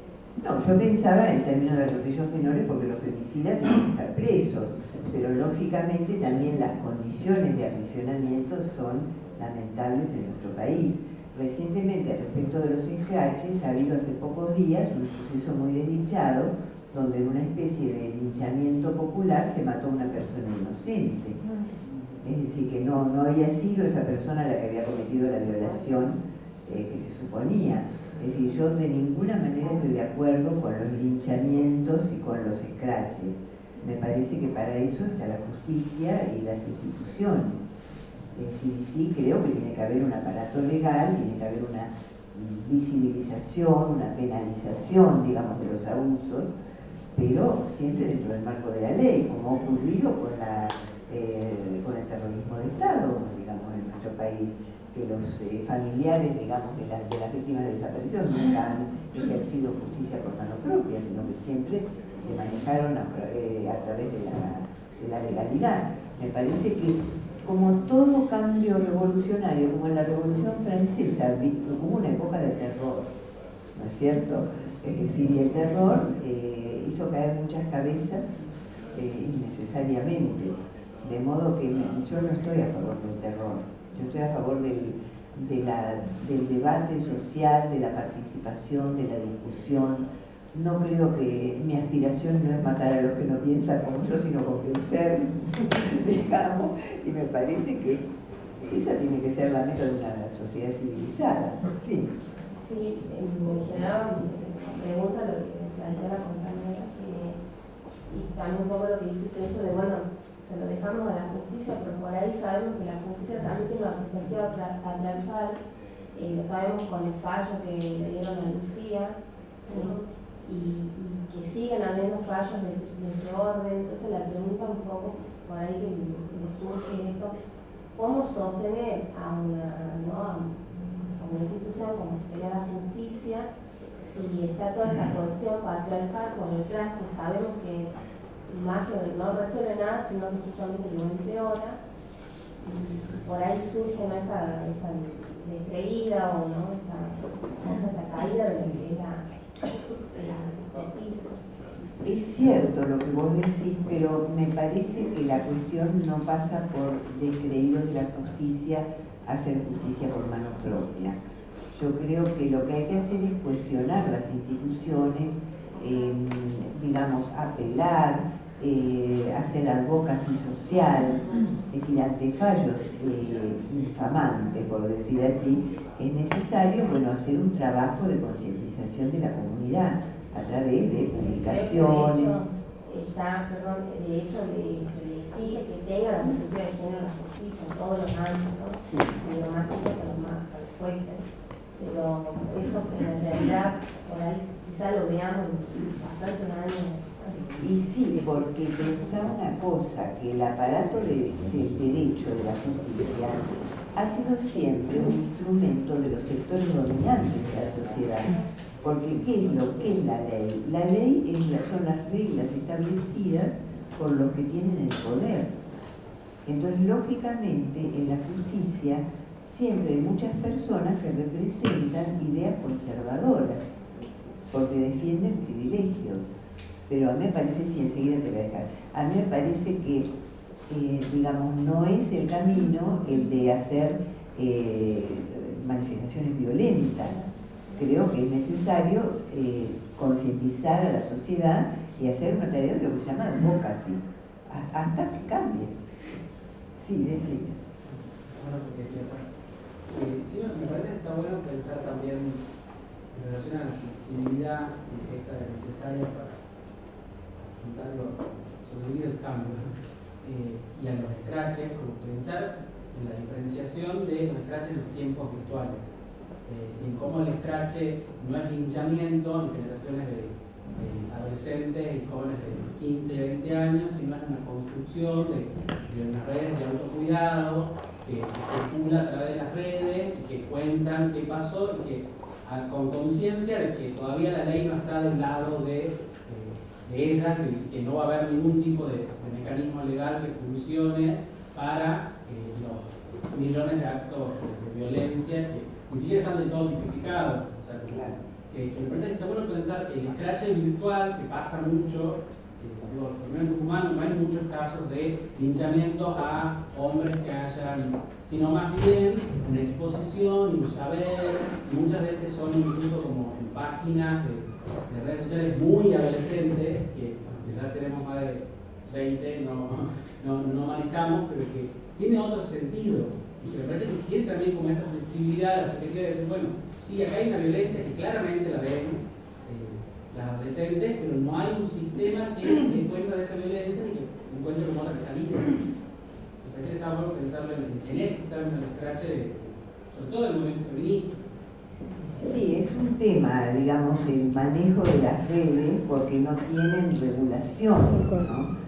No, yo pensaba en términos de atropellos menores porque los femicidas tienen que estar presos, pero lógicamente también las condiciones de aprisionamiento son lamentables en nuestro país. Recientemente, respecto de los scratches, ha habido hace pocos días un suceso muy desdichado donde en una especie de linchamiento popular se mató a una persona inocente. Es decir, que no había sido esa persona la que había cometido la violación que se suponía. Es decir, yo de ninguna manera estoy de acuerdo con los linchamientos y con los scratches. Me parece que para eso está la justicia y las instituciones. Es decir, sí creo que tiene que haber un aparato legal, tiene que haber una visibilización, una penalización, digamos, de los abusos, pero siempre dentro del marco de la ley, como ha ocurrido con el terrorismo de Estado, digamos, en nuestro país, que los familiares, digamos, de las víctimas de desaparición nunca han ejercido justicia por mano propia, sino que siempre se manejaron a través de la legalidad. Me parece que, como todo cambio revolucionario, como en la Revolución Francesa, hubo una época de terror, ¿no es cierto? Es decir, y el terror hizo caer muchas cabezas innecesariamente, de modo que yo no estoy a favor del terror, yo estoy a favor del debate social, de la participación, de la discusión. No creo que mi aspiración no es matar a los que no piensan como yo, sino convencer, digamos, y me parece que esa tiene que ser la meta de una sociedad civilizada. Sí. Sí, me generaba pregunta lo que plantea la compañera, y también un poco lo que dice usted, eso de, bueno, se lo dejamos a la justicia, pero por ahí sabemos que la justicia también tiene una perspectiva patriarcal, lo sabemos con el fallo que le dieron a Lucía, ¿sí? Y que siguen habiendo fallos de ese orden. Entonces la pregunta un poco por ahí que me surge esto, ¿cómo sostener a una institución como sería la justicia si está toda esta cuestión patriarcal por detrás, que sabemos que más que no resuelve nada, sino que justamente lo empeora, y por ahí surge esta descreída o no esta caída de lo que es la justicia? Es cierto lo que vos decís, pero me parece que la cuestión no pasa por descreídos de la justicia, hacer justicia por mano propia. Yo creo que lo que hay que hacer es cuestionar las instituciones, digamos, apelar, hacer advocacy social, es decir, ante fallos infamantes, por decir así, es necesario, bueno, hacer un trabajo de concientización de la comunidad a través de publicaciones. De hecho, se le exige que tenga la perspectiva de género en la justicia en todos los ámbitos, de lo más chico a los jueces, pero eso que en realidad por ahí quizá lo veamos bastante un año. Y sí, porque pensaba una cosa, que el aparato del derecho, de la justicia, ha sido siempre un instrumento de los sectores dominantes de la sociedad. Porque ¿qué es la ley? La ley son las reglas establecidas por los que tienen el poder. Entonces, lógicamente, en la justicia siempre hay muchas personas que representan ideas conservadoras, porque defienden privilegios. Pero a mí me parece, sí, enseguida te voy a dejar, a mí me parece que, digamos, no es el camino el de hacer manifestaciones violentas. Creo que es necesario concientizar a la sociedad y hacer una tarea de lo que se llama advocacy, hasta que cambie. Sí, decime. Bueno, porque sí, me parece que está bueno pensar también en relación a la flexibilidad que esta es necesaria para sobrevivir el cambio, y a los scratches, como pensar en la diferenciación de los scratches en los tiempos virtuales, en cómo el scratch no es linchamiento en generaciones de adolescentes y jóvenes de 15 y 20 años, sino es una construcción de unas redes de autocuidado que circula a través de las redes, que cuentan qué pasó y que con conciencia de que todavía la ley no está del lado de ellas, que no va a haber ningún tipo de mecanismo legal que funcione para los millones de actos de violencia que ni siquiera están del todo tipificados. O sea, que me parece que está bueno pensar que el scratch virtual, que pasa mucho, por lo menos en Tucumán no hay muchos casos de linchamientos a hombres que hayan, sino más bien una exposición y un saber, y muchas veces son incluso como en páginas de redes sociales muy adolescentes, que ya tenemos más de 20, no manejamos, pero que tiene otro sentido. Y me parece que tiene también como esa flexibilidad, la perspectiva de decir, bueno, sí, acá hay una violencia que claramente la ven las adolescentes, pero no hay un sistema que dé cuenta de esa violencia y que encuentre como otra salida. Me parece que está bueno pensarlo en esos términos del scratch, sobre todo en el movimiento feminista. Sí, es un tema, digamos, el manejo de las redes, porque no tienen regulación, ¿no?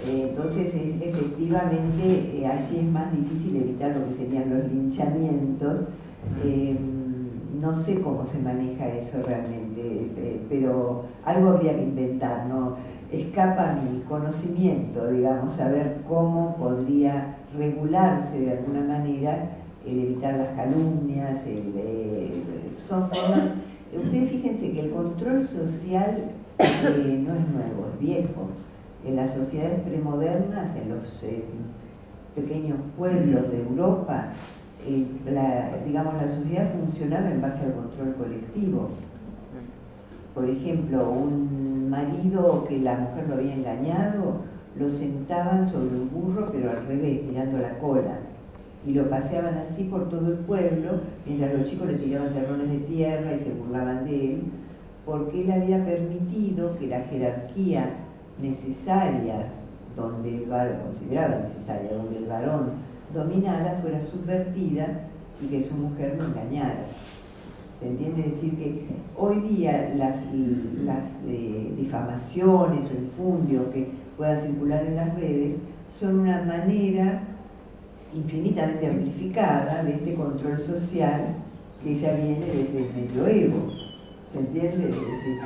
Entonces, efectivamente, allí es más difícil evitar lo que serían los linchamientos. No sé cómo se maneja eso realmente, pero algo habría que inventar, ¿no? Escapa a mi conocimiento, digamos, saber cómo podría regularse de alguna manera el evitar las calumnias, son formas. Ustedes fíjense que el control social no es nuevo, es viejo. En las sociedades premodernas, en los pequeños pueblos de Europa, digamos, la sociedad funcionaba en base al control colectivo. Por ejemplo, un marido que la mujer lo había engañado, lo sentaban sobre un burro, pero al revés, mirando la cola, y lo paseaban así por todo el pueblo, mientras los chicos le tiraban terrones de tierra y se burlaban de él, porque él había permitido que la jerarquía necesaria, donde el varón, considerada necesaria, donde el varón dominara, fuera subvertida y que su mujer lo engañara. ¿Se entiende? Es decir, que hoy día las difamaciones o infundios que puedan circular en las redes son una manera infinitamente amplificada de este control social que ya viene desde el medioevo. ¿Se entiende? Es decir,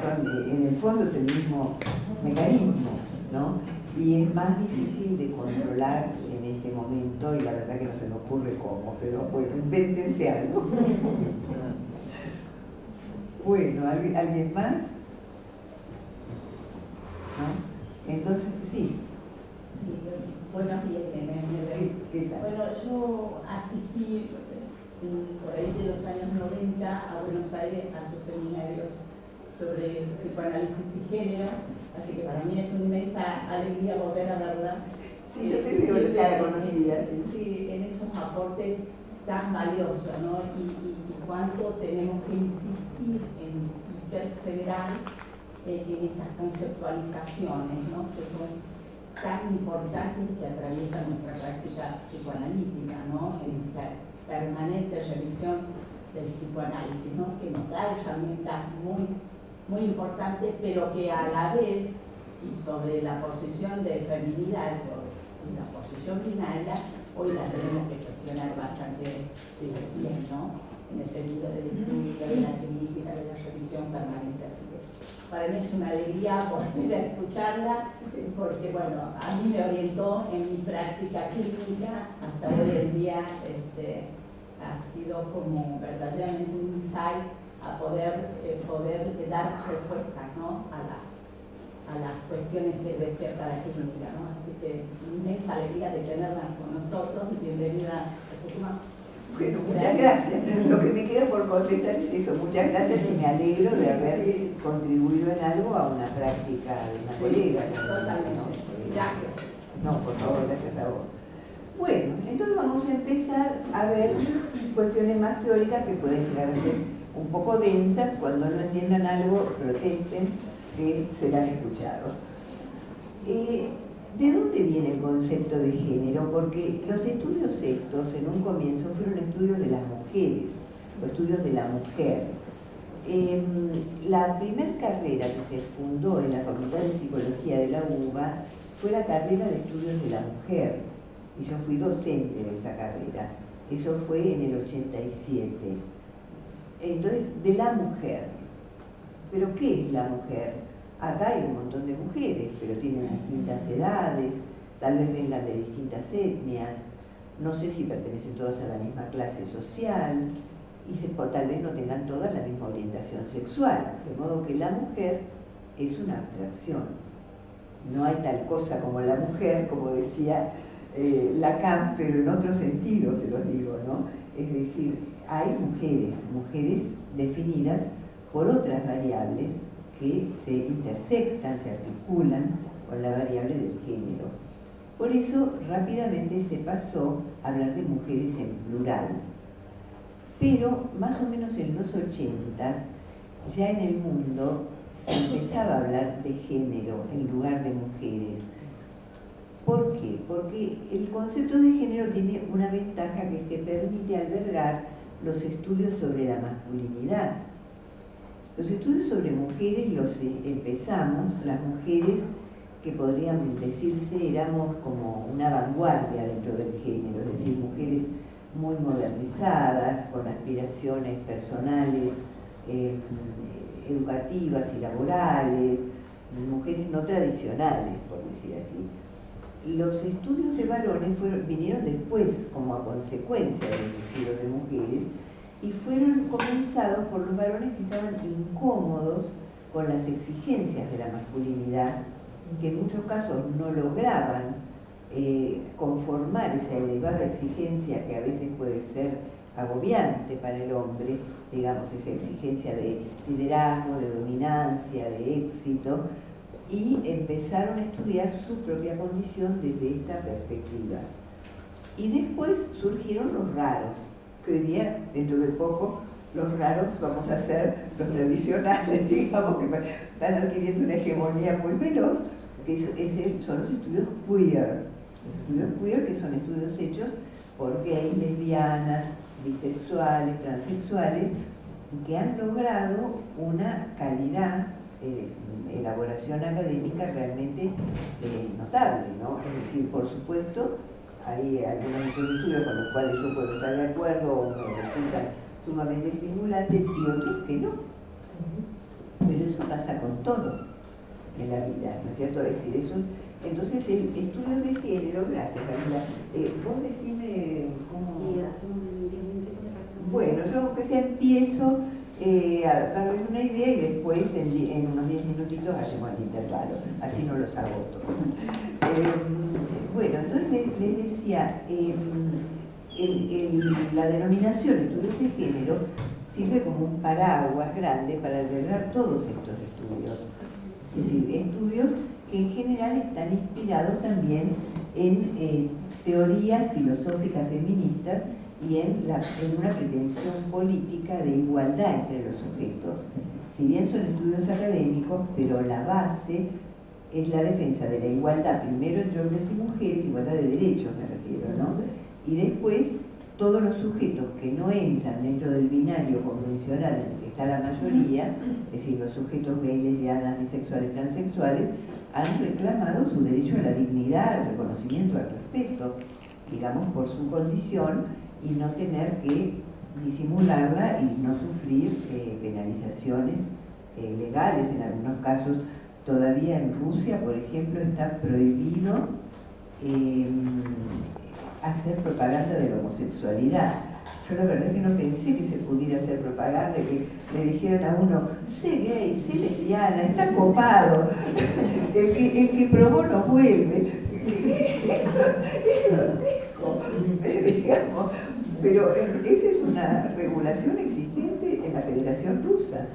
en el fondo es el mismo mecanismo, ¿no? Y es más difícil de controlar en este momento, y la verdad que no se me ocurre cómo, pero bueno, invéntense algo. Bueno, ¿alguien más? ¿No? Entonces, sí. Sí, buenos días, ¿Qué tal? bueno, yo asistí por ahí de los años 90 a Buenos Aires a sus seminarios sobre psicoanálisis y género, así que para mí es una inmensa alegría volver a verla. Sí, yo te digo, la conocida. Sí, en esos aportes tan valiosos, ¿no? Y cuánto tenemos que insistir y perseverar en estas conceptualizaciones, ¿no? Que son tan importantes y que atraviesan nuestra práctica psicoanalítica, ¿no? En esta permanente revisión del psicoanálisis, ¿no? Que nos da herramientas muy importantes, pero que a la vez, y sobre la posición de feminidad y la posición binaria, hoy la tenemos que gestionar bastante bien, ¿no? En el sentido del estudio, de la crítica, de la revisión permanente. Así que para mí es una alegría volver a escucharla, porque bueno, a mí me orientó en mi práctica clínica hasta hoy en día. Ha sido como verdaderamente un insight a poder dar respuestas, ¿no? a las cuestiones que despierta la clínica, ¿no? Así que inmensa alegría de tenerla con nosotros y bienvenida a Tucumán. Bueno, muchas gracias. Lo que me queda por contestar es eso. Muchas gracias y me alegro de haber contribuido en algo a una práctica de una colega. Totalmente. ¿No? Gracias. No, por favor, gracias a vos. Bueno, entonces vamos a empezar a ver cuestiones más teóricas que pueden llegar a ser un poco densas. Cuando no entiendan algo, protesten, que serán escuchados. ¿De dónde viene el concepto de género? Porque los estudios estos, en un comienzo, fueron estudios de las mujeres, o estudios de la mujer. La primera carrera que se fundó en la Facultad de Psicología de la UBA fue la carrera de estudios de la mujer, y yo fui docente de esa carrera. Eso fue en el 87. Entonces, de la mujer. ¿Pero qué es la mujer? Acá hay un montón de mujeres, pero tienen distintas edades, tal vez vengan de distintas etnias, no sé si pertenecen todas a la misma clase social, y tal vez no tengan todas la misma orientación sexual, de modo que la mujer es una abstracción. No hay tal cosa como la mujer, como decía Lacan, pero en otro sentido se los digo, ¿no? Es decir, hay mujeres definidas por otras variables que se intersectan, se articulan con la variable del género. Por eso rápidamente se pasó a hablar de mujeres en plural. Pero más o menos en los 80s, ya en el mundo se empezaba a hablar de género en lugar de mujeres. ¿Por qué? Porque el concepto de género tiene una ventaja, que es que permite albergar los estudios sobre la masculinidad. Los estudios sobre mujeres los empezamos, las mujeres que podrían decirse éramos como una vanguardia dentro del género, es decir, mujeres muy modernizadas, con aspiraciones personales, educativas y laborales, mujeres no tradicionales, por decir así. Los estudios de varones vinieron después como a consecuencia de los estudios de mujeres, y fueron comenzados por los varones que estaban incómodos con las exigencias de la masculinidad, que en muchos casos no lograban conformar esa elevada exigencia que a veces puede ser agobiante para el hombre, digamos, esa exigencia de liderazgo, de dominancia, de éxito, y empezaron a estudiar su propia condición desde esta perspectiva. Y después surgieron los raros, que hoy día, dentro de poco, los raros vamos a ser los tradicionales, digamos, que están adquiriendo una hegemonía muy veloz, que son los estudios queer. Los estudios queer, que son estudios hechos por gays, lesbianas, bisexuales, transexuales, que han logrado una calidad de elaboración académica realmente notable, ¿no? Es decir, por supuesto, hay algunos estudios con los cuales yo puedo estar de acuerdo o me resultan sumamente estimulantes y otros que no. Pero eso pasa con todo en la vida, ¿no es cierto? Es decir, eso, entonces el estudio de género, gracias Camila, vos decime cómo... Bueno, yo aunque sea empiezo a darles una idea y después en unos 10 minutitos hacemos el intervalo, así no los agoto. Bueno, entonces les decía, la denominación estudios de género sirve como un paraguas grande para albergar todos estos estudios. Es decir, estudios que en general están inspirados también en teorías filosóficas feministas y en una pretensión política de igualdad entre los sujetos. Si bien son estudios académicos, pero la base es la defensa de la igualdad, primero entre hombres y mujeres, igualdad de derechos me refiero, ¿no? Y después todos los sujetos que no entran dentro del binario convencional en el que está la mayoría, es decir, los sujetos gays, lesbianas, bisexuales, transexuales, han reclamado su derecho a la dignidad, al reconocimiento, al respeto, digamos, por su condición y no tener que disimularla y no sufrir penalizaciones legales. En algunos casos, todavía en Rusia, por ejemplo, está prohibido hacer propaganda de la homosexualidad. Yo la verdad es que no pensé que se pudiera hacer propaganda, que le dijeran a uno, sé gay, sé lesbiana, está copado, el que probó no vuelve. Digamos, pero esa es una regulación existente en la Federación Rusa.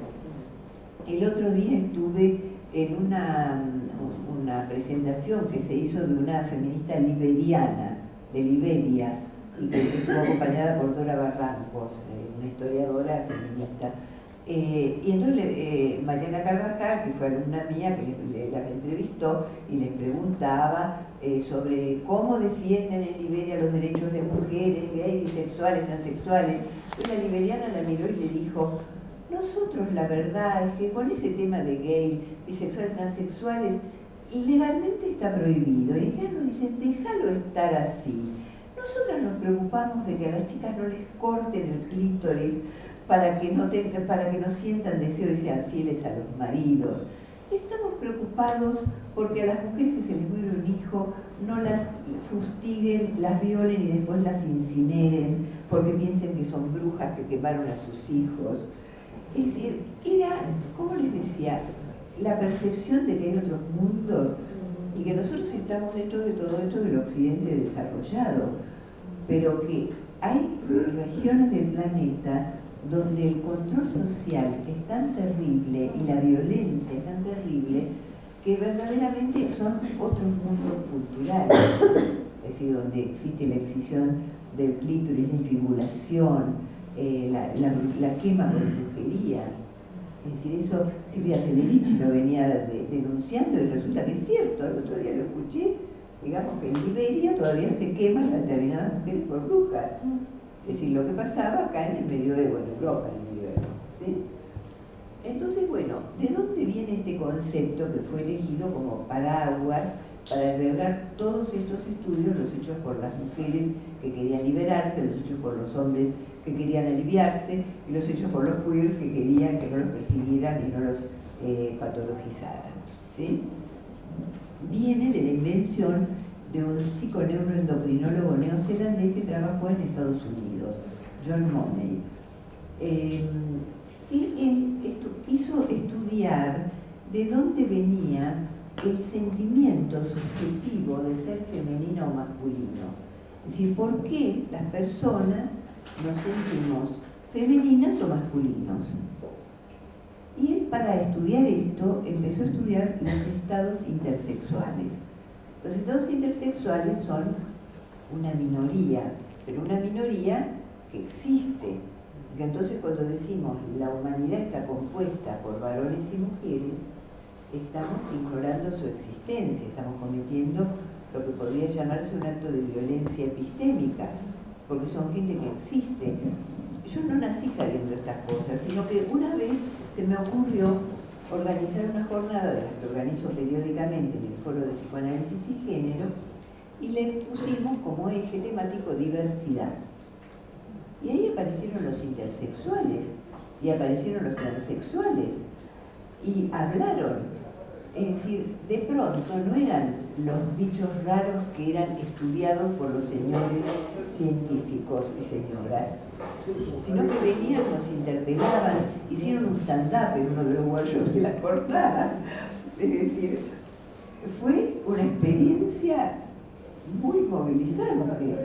El otro día estuve en una presentación que se hizo de una feminista liberiana, de Liberia, y que estuvo acompañada por Dora Barrancos, una historiadora feminista. Y entonces Mariana Carvajal, que fue alumna mía, que las entrevistó y les preguntaba sobre cómo defienden en Liberia los derechos de mujeres, gays, bisexuales, transexuales. Entonces la liberiana la miró y le dijo, nosotros la verdad es que con ese tema de gays, bisexuales, transexuales, legalmente está prohibido. Y ellas nos dicen, déjalo estar así. Nosotras nos preocupamos de que a las chicas no les corten el clítoris para que no sientan deseo y sean fieles a los maridos. Estamos preocupados porque a las mujeres que se les muere un hijo no las fustiguen, las violen y después las incineren porque piensen que son brujas que quemaron a sus hijos. Es decir, era, ¿cómo les decía? La percepción de que hay otros mundos y que nosotros estamos dentro de todo esto del occidente desarrollado, pero que hay regiones del planeta donde el control social es tan terrible y la violencia es tan terrible que verdaderamente son otros mundos culturales, es decir, donde existe la excisión del clítoris, la infibulación, la quema por brujería. Es decir, eso Silvia Federici lo venía denunciando y resulta que es cierto. El otro día lo escuché, digamos que en Liberia todavía se queman determinadas mujeres por brujas. Es decir, lo que pasaba acá en el medioevo, en Europa, en el medioevo, ¿sí? Entonces, bueno, ¿de dónde viene este concepto que fue elegido como paraguas para albergar todos estos estudios, los hechos por las mujeres que querían liberarse, los hechos por los hombres que querían aliviarse y los hechos por los queers que querían que no los persiguieran y no los patologizaran, ¿sí? Viene de la invención de un psiconeuroendocrinólogo neozelandés que trabajó en Estados Unidos, John Money. Él quiso estudiar de dónde venía el sentimiento subjetivo de ser femenino o masculino. Es decir, ¿por qué las personas nos sentimos femeninas o masculinos? Y él, para estudiar esto, empezó a estudiar los estados intersexuales. Los estados intersexuales son una minoría, pero una minoría que existe. Porque entonces cuando decimos la humanidad está compuesta por varones y mujeres, estamos ignorando su existencia, estamos cometiendo lo que podría llamarse un acto de violencia epistémica, porque son gente que existe. Yo no nací sabiendo estas cosas, sino que una vez se me ocurrió organizar una jornada de las que organizo periódicamente en el Foro de Psicoanálisis y Género, y le pusimos como eje temático diversidad. Y ahí aparecieron los intersexuales, y aparecieron los transexuales, y hablaron. Es decir, de pronto no eran los bichos raros que eran estudiados por los señores científicos y señoras, sino que venían, nos interpelaban, hicieron un stand-up en uno de los workshops de la jornada. Es decir, fue una experiencia muy movilizante,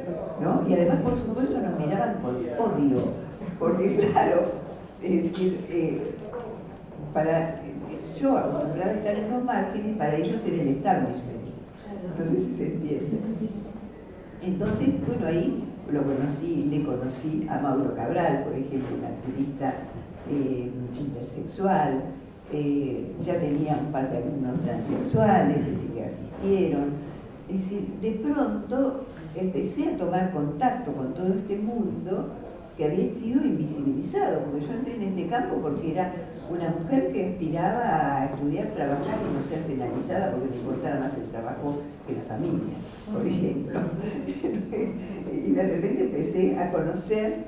¿no? Y además, por supuesto, nos miraban con odio, porque claro, es decir, yo acostumbrada a estar en los márgenes, para ellos era el establishment, no sé si se entiende. Entonces, bueno, ahí le conocí a Mauro Cabral, por ejemplo, un activista intersexual. Ya tenía un par de alumnos transexuales, es decir, que asistieron. Es decir, de pronto empecé a tomar contacto con todo este mundo que había sido invisibilizado, porque yo entré en este campo porque era una mujer que aspiraba a estudiar, trabajar y no ser penalizada porque le importara más el trabajo que la familia, por ejemplo. Y de repente empecé a conocer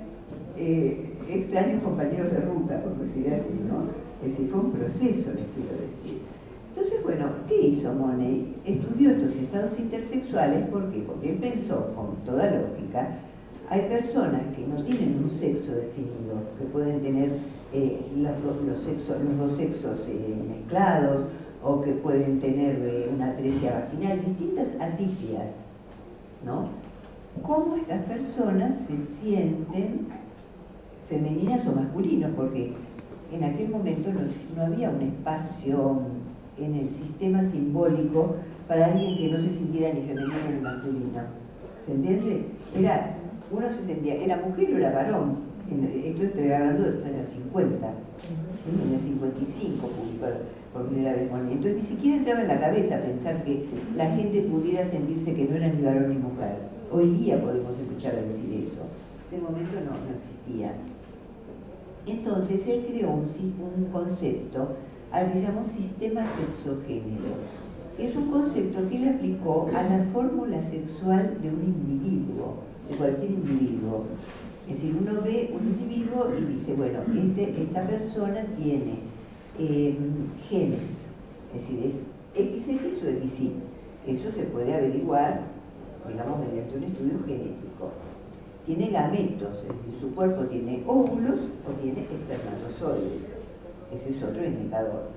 extraños compañeros de ruta, por decir así, ¿no? Es decir, fue un proceso, les quiero decir. Entonces, bueno, ¿qué hizo Monet? Estudió estos estados intersexuales, ¿por qué? Porque él pensó, con toda lógica, hay personas que no tienen un sexo definido, que pueden tener los dos sexos mezclados, o que pueden tener una atresia vaginal, distintas atipias, ¿no? ¿Cómo estas personas se sienten femeninas o masculinos? Porque en aquel momento no había un espacio en el sistema simbólico para alguien que no se sintiera ni femenino ni masculino. ¿Se entiende? Uno se sentía, era mujer o era varón. Esto estoy hablando de los años 50. En el 55 publicó por primera vez Monet. Entonces ni siquiera entraba en la cabeza pensar que la gente pudiera sentirse que no era ni varón ni mujer. Hoy día podemos empezar a decir eso. En ese momento no existía. Entonces él creó un concepto al que llamó sistema sexogénero. Es un concepto que él aplicó a la fórmula sexual de un individuo, de cualquier individuo. Es decir, uno ve un individuo y dice, bueno, esta persona tiene genes, es decir, es XX o XY. Eso se puede averiguar, digamos, mediante un estudio genético. Tiene gametos, es decir, su cuerpo tiene óvulos o tiene espermatozoides. Ese es otro indicador.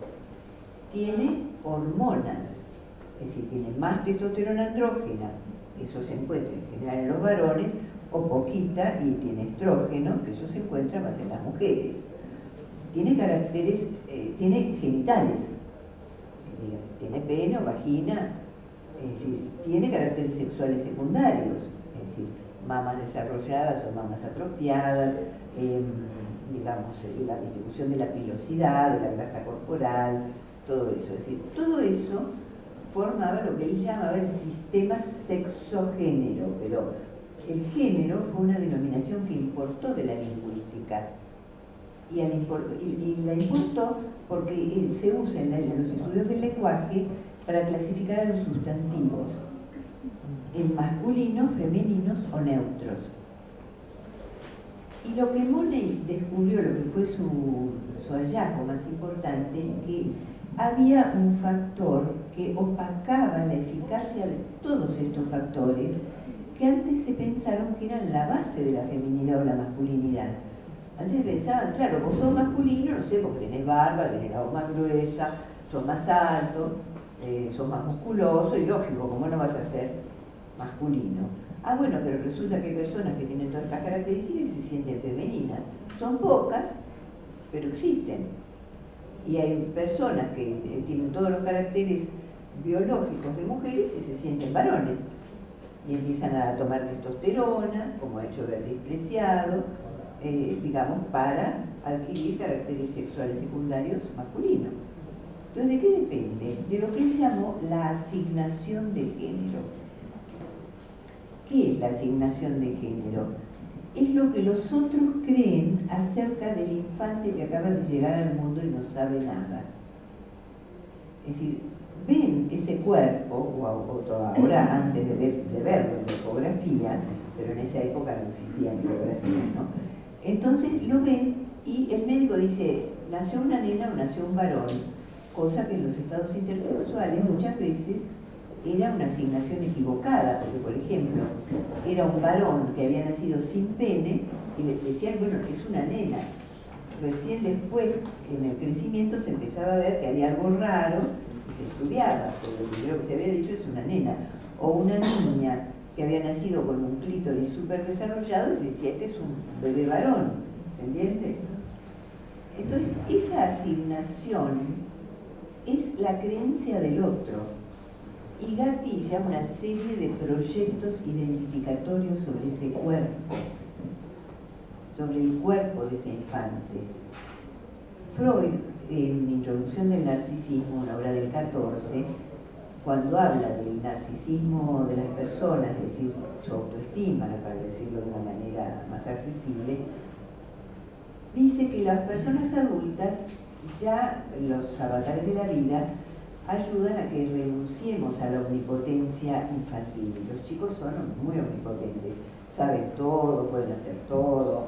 Tiene hormonas, es decir, tiene más testosterona andrógena, eso se encuentra en general en los varones, o poquita, y tiene estrógeno, que eso se encuentra más en las mujeres. Tiene caracteres, tiene genitales, tiene pene o vagina, es decir, tiene caracteres sexuales secundarios, es decir, mamas desarrolladas o mamas atrofiadas, digamos, la distribución de la pilosidad, de la grasa corporal, todo eso. Es decir, todo eso formaba lo que él llamaba el sistema sexogénero, pero el género fue una denominación que importó de la lingüística. Y la importó porque se usa en los estudios del lenguaje para clasificar a los sustantivos en masculinos, femeninos o neutros. Y lo que Monet descubrió, lo que fue su hallazgo más importante, que había un factor que opacaba la eficacia de todos estos factores que antes se pensaron que eran la base de la feminidad o la masculinidad. Antes pensaban, claro, vos sos masculino, no sé, porque tenés barba, tenés la voz más gruesa, sos más alto, sos más musculoso, y lógico, ¿cómo no vas a ser masculino? Ah, bueno, pero resulta que hay personas que tienen todas estas características y se sienten femeninas. Son pocas, pero existen. Y hay personas que tienen todos los caracteres biológicos de mujeres y se sienten varones. Y empiezan a tomar testosterona, como ha hecho Verdes Preciado, digamos, para adquirir caracteres sexuales secundarios masculinos. Entonces, ¿de qué depende? De lo que él llamó la asignación de género. ¿Qué es la asignación de género? Es lo que los otros creen acerca del infante que acaba de llegar al mundo y no sabe nada. Es decir, ven ese cuerpo, o ahora antes de verlo en la ecografía, pero en esa época no existía la ecografía, ¿no? Entonces lo ven y el médico dice, nació una nena o nació un varón, cosa que en los estados intersexuales muchas veces era una asignación equivocada, porque por ejemplo, era un varón que había nacido sin pene y le decían, bueno, es una nena. Recién después, en el crecimiento, se empezaba a ver que había algo raro y se estudiaba, pero lo primero que se había dicho es una nena. O una niña que había nacido con un clítoris súper desarrollado y se decía, este es un bebé varón, ¿entiendes? Entonces, esa asignación es la creencia del otro y gatilla una serie de proyectos identificatorios sobre ese cuerpo, sobre el cuerpo de ese infante. Freud, en Introducción del Narcisismo, una obra del 14, cuando habla del narcisismo de las personas, es decir, su autoestima, para decirlo de una manera más accesible, dice que las personas adultas, ya los avatares de la vida, ayudan a que renunciemos a la omnipotencia infantil. Los chicos son muy omnipotentes, saben todo, pueden hacer todo,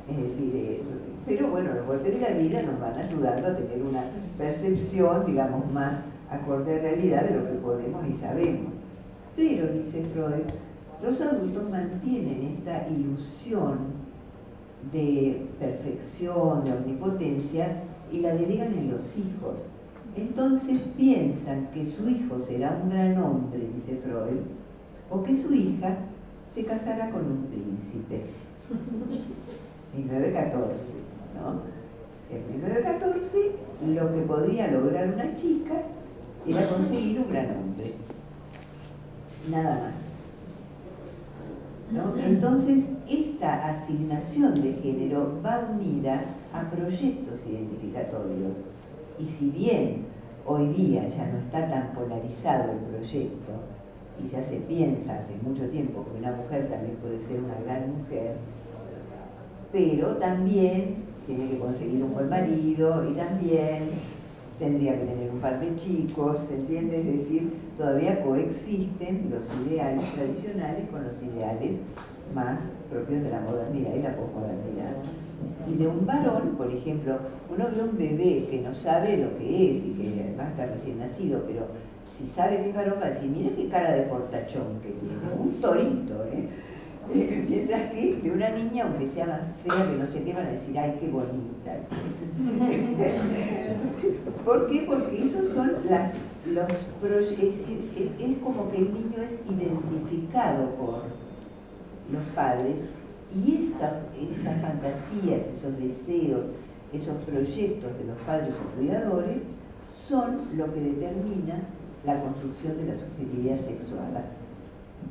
es decir, pero bueno, los golpes de la vida nos van ayudando a tener una percepción, digamos, más acorde a realidad de lo que podemos y sabemos. Pero, dice Freud, los adultos mantienen esta ilusión de perfección, de omnipotencia, y la delegan en los hijos. Entonces piensan que su hijo será un gran hombre, dice Freud, o que su hija se casará con un príncipe. 1914, ¿no? En 1914 lo que podía lograr una chica era conseguir un gran hombre. Nada más, ¿no? Entonces, esta asignación de género va unida a proyectos identificatorios. Y si bien hoy día ya no está tan polarizado el proyecto, y ya se piensa hace mucho tiempo que una mujer también puede ser una gran mujer, pero también tiene que conseguir un buen marido y también tendría que tener un par de chicos, ¿se entiende? Es decir, todavía coexisten los ideales tradicionales con los ideales más propios de la modernidad y la posmodernidad. Y de un varón, por ejemplo, uno ve un bebé que no sabe lo que es y que además está recién nacido, pero si sabe que es varón va a decir, mira qué cara de fortachón que tiene, un torito, ¿eh? Mientras que de una niña, aunque sea más fea, que no sé qué, van a decir, ay, qué bonita. ¿Por qué? Porque esos son los proyectos, es como que el niño es identificado por los padres, y esas fantasías, esos deseos, esos proyectos de los padres o cuidadores son lo que determina la construcción de la subjetividad sexual.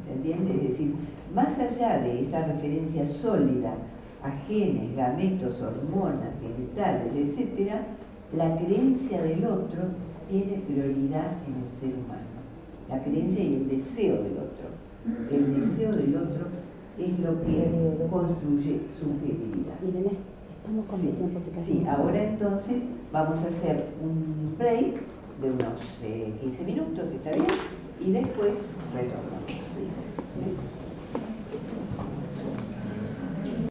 ¿Se entiende? Es decir, más allá de esa referencia sólida a genes, gametos, hormonas, genitales, etc., la creencia del otro tiene prioridad en el ser humano. La creencia y el deseo del otro. El deseo del otro es lo que construye subjetividad. Irene, estamos con el tiempo. Sí, ahora entonces vamos a hacer un break de unos 15 minutos, ¿está bien? Y después retornamos. ¿Sí?